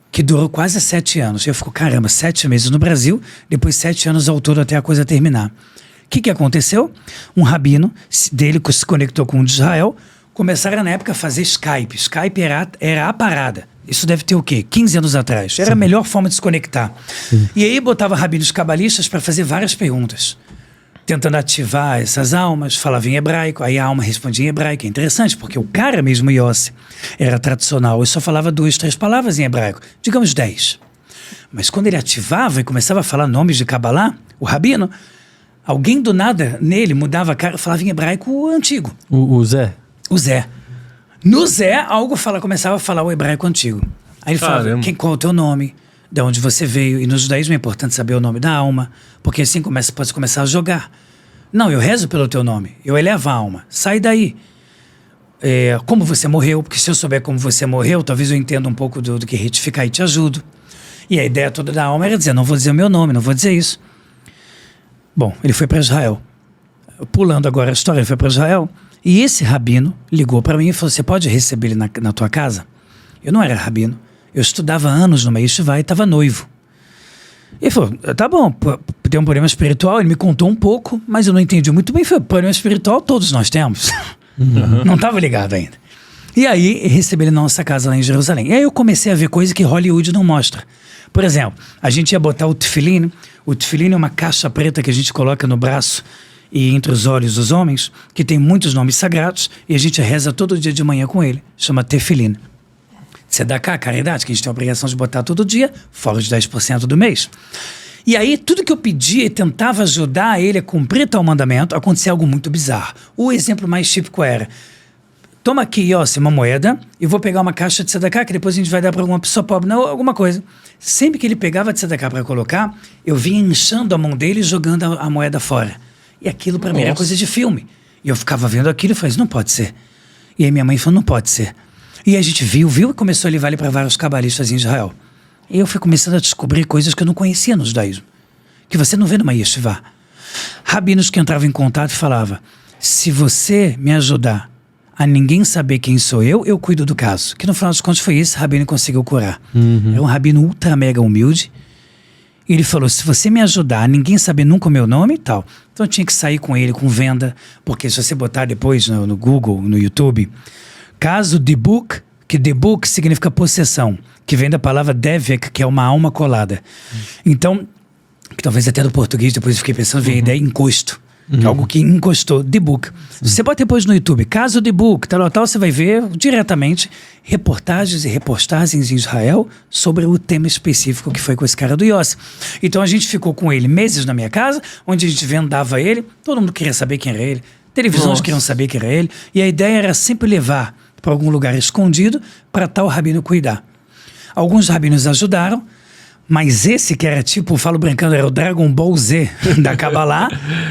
que durou quase 7 anos. Eu fico, caramba, 7 meses no Brasil, depois 7 anos ao todo até a coisa terminar. O que aconteceu? Um rabino dele se conectou com o de Israel, começaram na época a fazer Skype. Skype era a parada. Isso deve ter o quê? 15 anos atrás. Era a melhor forma de se conectar. E aí botava rabinos cabalistas para fazer várias perguntas, tentando ativar essas almas, falava em hebraico, aí a alma respondia em hebraico. É interessante, porque o cara mesmo, Yossi, era tradicional, e só falava 2, 3 palavras em hebraico, digamos 10. Mas quando ele ativava e começava a falar nomes de Kabbalah, o rabino, alguém do nada nele mudava a cara, falava em hebraico antigo. O Zé? O Zé. No Zé, começava a falar o hebraico antigo. Aí ele falava, qual é o teu nome? De onde você veio? E no judaísmo é importante saber o nome da alma, porque assim pode começar a jogar. Não, eu rezo pelo teu nome, eu elevo a alma, sai daí. Como você morreu, porque se eu souber como você morreu, talvez eu entenda um pouco do que retificar e te ajudo. E a ideia toda da alma era dizer, não vou dizer o meu nome, não vou dizer isso. Bom, ele foi para Israel. Pulando agora a história, ele foi para Israel, e esse rabino ligou para mim e falou, você pode receber ele na tua casa? Eu não era rabino. Eu estudava anos numa yeshiva e estava noivo. Ele falou, tá bom, tem um problema espiritual, ele me contou um pouco, mas eu não entendi muito bem, foi problema espiritual, todos nós temos. Não estava ligado ainda. E aí, recebi ele na nossa casa lá em Jerusalém. E aí eu comecei a ver coisas que Hollywood não mostra. Por exemplo, a gente ia botar o tefilim. O tefilim é uma caixa preta que a gente coloca no braço e entre os olhos dos homens, que tem muitos nomes sagrados, e a gente reza todo dia de manhã com ele. Chama tefilim. Tzedakah, caridade, que a gente tem a obrigação de botar todo dia, fora os 10% do mês. E aí, tudo que eu pedia e tentava ajudar ele a cumprir tal mandamento, acontecia algo muito bizarro. O exemplo mais típico era: toma aqui, ó, uma moeda, e vou pegar uma caixa de tzedakah, que depois a gente vai dar para alguma pessoa pobre, não, alguma coisa. Sempre que ele pegava a tzedakah para colocar, eu vinha inchando a mão dele e jogando a moeda fora. E aquilo para mim era coisa de filme. E eu ficava vendo aquilo e falei, isso não pode ser. E aí minha mãe falou, não pode ser. E a gente viu e começou a levar ele para vários cabalistas em Israel. E eu fui começando a descobrir coisas que eu não conhecia no judaísmo, que você não vê numa yeshiva. Rabinos que entravam em contato e falavam, se você me ajudar a ninguém saber quem sou eu cuido do caso. Que no final dos contos foi esse rabino que conseguiu curar. Era um rabino ultra mega humilde. E ele falou, se você me ajudar a ninguém saber nunca o meu nome e tal. Então eu tinha que sair com ele com venda, porque se você botar depois no Google, no YouTube, caso Dibuk, que Dibuk significa possessão, que vem da palavra Devek, que é uma alma colada. Então, que talvez até do português, depois eu fiquei pensando, veio a ideia encosto. Que é algo que encostou, Dibuk. Você pode depois no YouTube, caso Dibuk, tal, você vai ver diretamente reportagens e repostagens em Israel sobre o tema específico que foi com esse cara do Yossi. Então a gente ficou com ele meses na minha casa, onde a gente vendava ele, todo mundo queria saber quem era ele, televisões queriam saber quem era ele, e a ideia era sempre levar para algum lugar escondido para tal rabino cuidar. Alguns rabinos ajudaram, mas esse que era tipo, eu falo brincando, era o Dragon Ball Z da Kabbalah,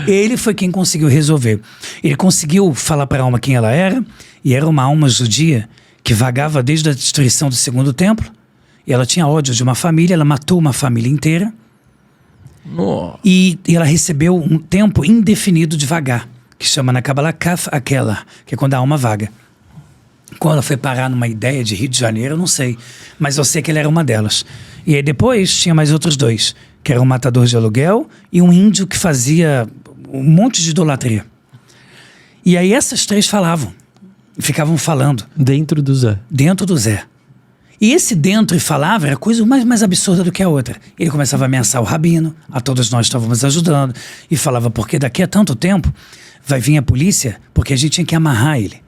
ele foi quem conseguiu resolver. Ele conseguiu falar para a alma quem ela era, e era uma alma judia que vagava desde a destruição do segundo templo, e ela tinha ódio de uma família, ela matou uma família inteira, e ela recebeu um tempo indefinido de vagar, que chama na Kabbalah Kaf Akela, que é quando a alma vaga. Quando ela foi parar numa ideia de Rio de Janeiro, eu não sei, mas eu sei que ela era uma delas. E aí depois tinha mais outros dois, que era um matador de aluguel e um índio que fazia um monte de idolatria. E aí essas três ficavam falando. Dentro do Zé. Dentro do Zé. E esse dentro e falava era coisa mais absurda do que a outra. Ele começava a ameaçar o rabino, a todos nós estávamos ajudando, e falava, porque daqui a tanto tempo vai vir a polícia, porque a gente tinha que amarrar ele.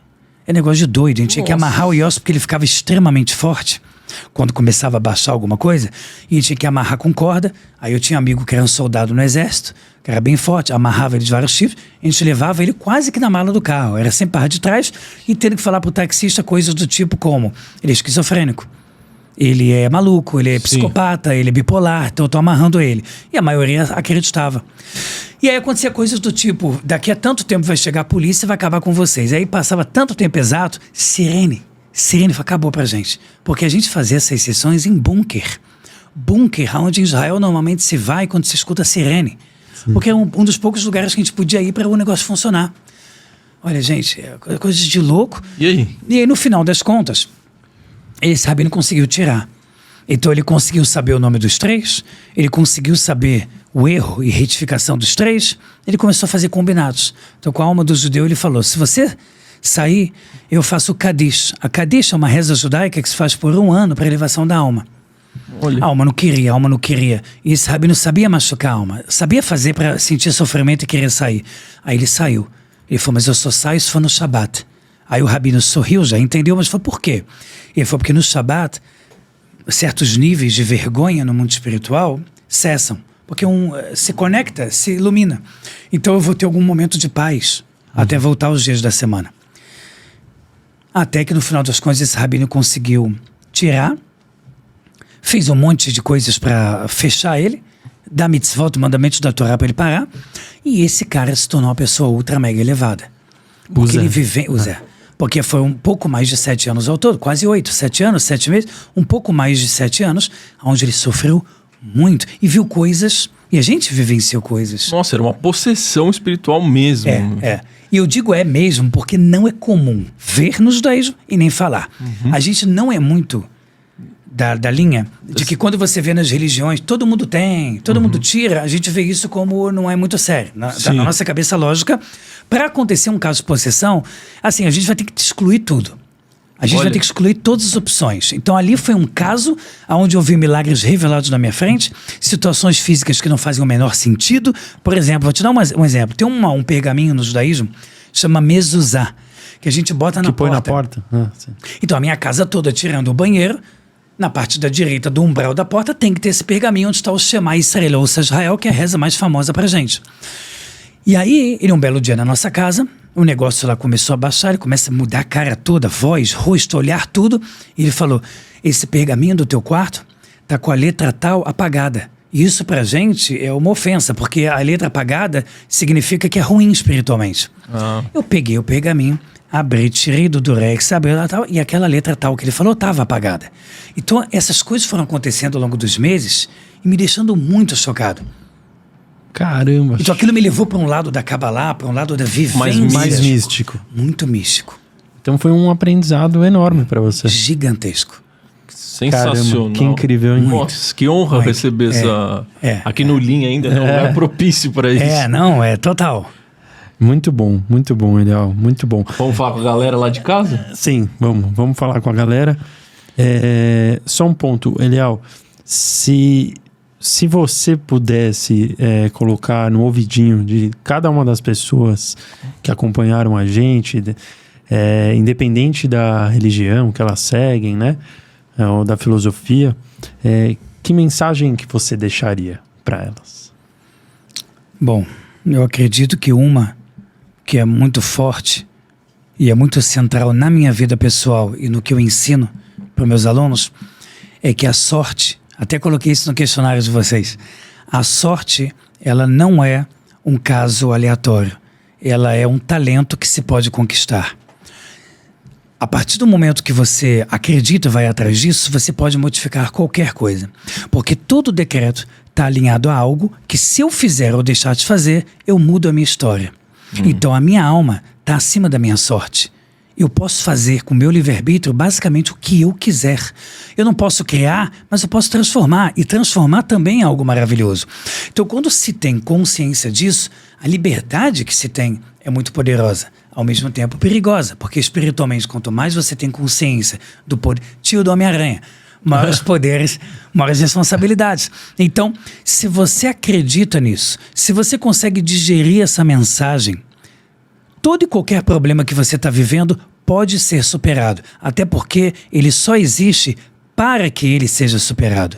É negócio de doido, a gente tinha que amarrar o Yossi porque ele ficava extremamente forte. Quando começava a baixar alguma coisa, e a gente tinha que amarrar com corda. Aí eu tinha um amigo que era um soldado no exército, que era bem forte, amarrava ele de vários chifres, a gente levava ele quase que na mala do carro, era sempre parte de trás, e tendo que falar pro taxista coisas do tipo como, ele é esquizofrênico, ele é maluco, ele é psicopata, ele é bipolar, então eu tô amarrando ele. E a maioria acreditava. E aí acontecia coisas do tipo, daqui a tanto tempo vai chegar a polícia e vai acabar com vocês. Aí passava tanto tempo exato, sirene acabou pra gente. Porque a gente fazia essas sessões em bunker. Bunker, onde em Israel normalmente se vai quando se escuta sirene. Sim. Porque é um dos poucos lugares que a gente podia ir para o negócio funcionar. Olha, gente, é coisa de louco. E aí? E aí, no final das contas, esse rabino conseguiu tirar. Então ele conseguiu saber o nome dos três, ele conseguiu saber o erro e retificação dos três, ele começou a fazer combinados. Então com a alma do judeu ele falou, se você sair, eu faço o Kadish. A Kadish é uma reza judaica que se faz por 1 ano para elevação da alma. Olha. A alma não queria. E esse rabino sabia machucar a alma, sabia fazer para sentir sofrimento e querer sair. Aí ele saiu. Ele falou, mas eu só saio se for no Shabat. Aí o rabino sorriu, já entendeu, mas falou, por quê? Ele falou, porque no Shabat, certos níveis de vergonha no mundo espiritual cessam. Porque se conecta, se ilumina. Então eu vou ter algum momento de paz até voltar aos dias da semana. Até que no final das contas esse rabino conseguiu tirar, fez um monte de coisas para fechar ele, dar mitzvot, mandamentos da Torá para ele parar, e esse cara se tornou uma pessoa ultra mega elevada. Porque ele porque foi um pouco mais de 7 anos ao todo, quase 8, 7 anos, 7 meses, um pouco mais de 7 anos, onde ele sofreu muito e viu coisas, e a gente vivenciou coisas. Nossa, era uma possessão espiritual mesmo. E eu digo mesmo porque não é comum ver no judaísmo e nem falar. A gente não é muito da linha de que quando você vê nas religiões, todo mundo tem, todo mundo tira, a gente vê isso como não é muito sério. Na nossa cabeça lógica, para acontecer um caso de possessão, assim, a gente vai ter que excluir tudo. A gente vai ter que excluir todas as opções. Então ali foi um caso onde eu vi milagres revelados na minha frente, situações físicas que não fazem o menor sentido. Por exemplo, vou te dar um exemplo. Tem um pergaminho no judaísmo, chama mezuzá, que a gente bota na porta. Que põe na porta? Então, a minha casa toda, tirando o banheiro, na parte da direita do umbral da porta, tem que ter esse pergaminho onde está o Shema Israel, ouça Israel, que é a reza mais famosa pra gente. E aí, um belo dia na nossa casa, o negócio lá começou a baixar, ele começa a mudar a cara toda, voz, rosto, olhar, tudo. E ele falou, esse pergaminho do teu quarto tá com a letra tal apagada. E isso pra gente é uma ofensa, porque a letra apagada significa que é ruim espiritualmente. Eu peguei o pergaminho, abri, tirei do durex, abri lá tal, e aquela letra tal que ele falou estava apagada. Então essas coisas foram acontecendo ao longo dos meses e me deixando muito chocado. Caramba. Então aquilo me levou para um lado da Kabbalah, para um lado da vivência. Mais místico. Muito místico. Então foi um aprendizado enorme para você. Gigantesco. Sensacional. Caramba, que incrível, hein? Nossa, que honra receber essa... Aqui no Lean ainda, não é propício para isso. É total. Muito bom, Eliel, muito bom. Vamos falar com a galera lá de casa? Sim, vamos falar com a galera. Só um ponto, Eliel, se você pudesse colocar no ouvidinho de cada uma das pessoas que acompanharam a gente, independente da religião que elas seguem, né? Ou da filosofia, que mensagem que você deixaria para elas? Bom, eu acredito que uma que é muito forte e é muito central na minha vida pessoal e no que eu ensino para meus alunos é que a sorte, até coloquei isso no questionário de vocês, a sorte, ela não é um caso aleatório, ela é um talento que se pode conquistar. A partir do momento que você acredita e vai atrás disso, você pode modificar qualquer coisa. Porque todo decreto está alinhado a algo que, se eu fizer ou deixar de fazer, eu mudo a minha história. Então a minha alma está acima da minha sorte. Eu posso fazer com o meu livre-arbítrio basicamente o que eu quiser. Eu não posso criar, mas eu posso transformar. E transformar também é algo maravilhoso. Então quando se tem consciência disso, a liberdade que se tem é muito poderosa. Ao mesmo tempo perigosa, porque espiritualmente, quanto mais você tem consciência do poder, tio do Homem-Aranha, maiores poderes, maiores responsabilidades. Então, se você acredita nisso, se você consegue digerir essa mensagem, todo e qualquer problema que você está vivendo pode ser superado, até porque ele só existe para que ele seja superado.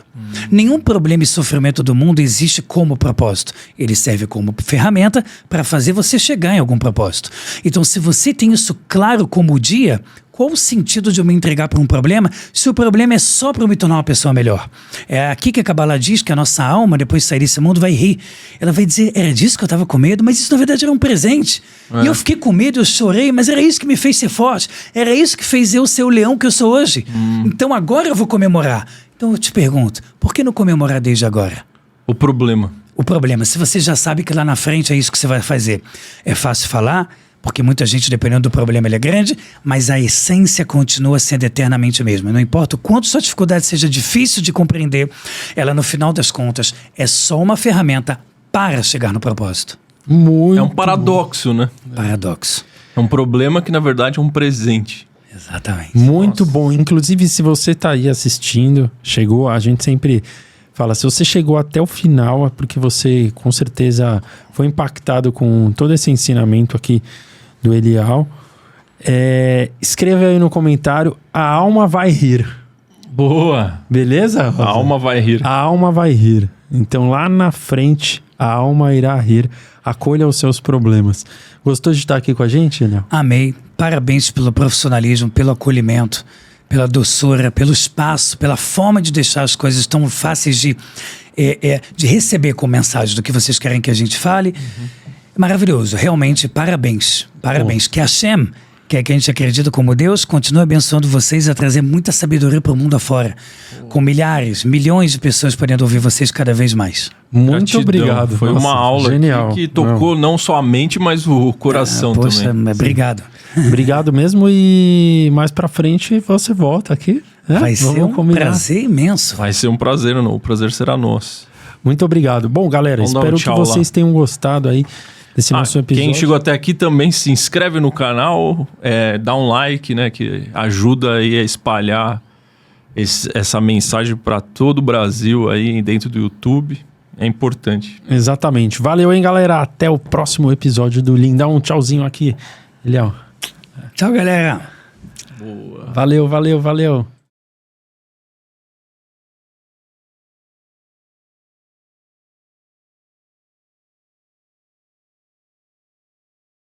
Nenhum problema e sofrimento do mundo existe como propósito. Ele serve como ferramenta para fazer você chegar em algum propósito. Então, se você tem isso claro como o dia, qual o sentido de eu me entregar para um problema se o problema é só para eu me tornar uma pessoa melhor? É aqui que a Kabbalah diz que a nossa alma, depois de sair desse mundo, vai rir. Ela vai dizer, era disso que eu estava com medo, mas isso na verdade era um presente. E eu fiquei com medo, eu chorei, mas era isso que me fez ser forte. Era isso que fez eu ser o leão que eu sou hoje. Então agora eu vou comemorar. Então eu te pergunto, por que não comemorar desde agora? O problema, se você já sabe que lá na frente é isso que você vai fazer. É fácil falar, porque muita gente, dependendo do problema, ele é grande, mas a essência continua sendo eternamente a mesma. Não importa o quanto sua dificuldade seja difícil de compreender, ela, no final das contas, é só uma ferramenta para chegar no propósito. É um paradoxo, né? Paradoxo. É um problema que, na verdade, é um presente. Exatamente. Muito bom. Inclusive, se você está aí assistindo, chegou, a gente sempre fala, se você chegou até o final, é porque você, com certeza, foi impactado com todo esse ensinamento aqui do Eliel. Escreva aí no comentário, a alma vai rir. Boa! Beleza, Rosa? A alma vai rir. A alma vai rir. Então, lá na frente, a alma irá rir. Acolha os seus problemas. Gostou de estar aqui com a gente, Eliel? Amei. Parabéns pelo profissionalismo, pelo acolhimento, pela doçura, pelo espaço, pela forma de deixar as coisas tão fáceis de receber como mensagem do que vocês querem que a gente fale. Maravilhoso. Realmente, parabéns. Parabéns. Que Hashem, que a gente acredita como Deus, continue abençoando vocês a trazer muita sabedoria para o mundo afora. Com milhares, milhões de pessoas podendo ouvir vocês cada vez mais. Muito Gratidão. Obrigado. Foi uma aula genial. Que tocou não só a mente, mas o coração também. Obrigado. Obrigado mesmo, e mais pra frente você volta aqui. Né? Vai ser um prazer imenso. Vai ser um prazer, o prazer será nosso. Muito obrigado. Bom, galera, espero que vocês tenham gostado aí desse nosso episódio. Quem chegou até aqui também se inscreve no canal, dá um like, né, que ajuda aí a espalhar essa mensagem para todo o Brasil aí dentro do YouTube. É importante. Exatamente. Valeu, hein, galera. Até o próximo episódio do Lean. Dá um tchauzinho aqui, Eliel. Tchau, galera. Boa. Valeu.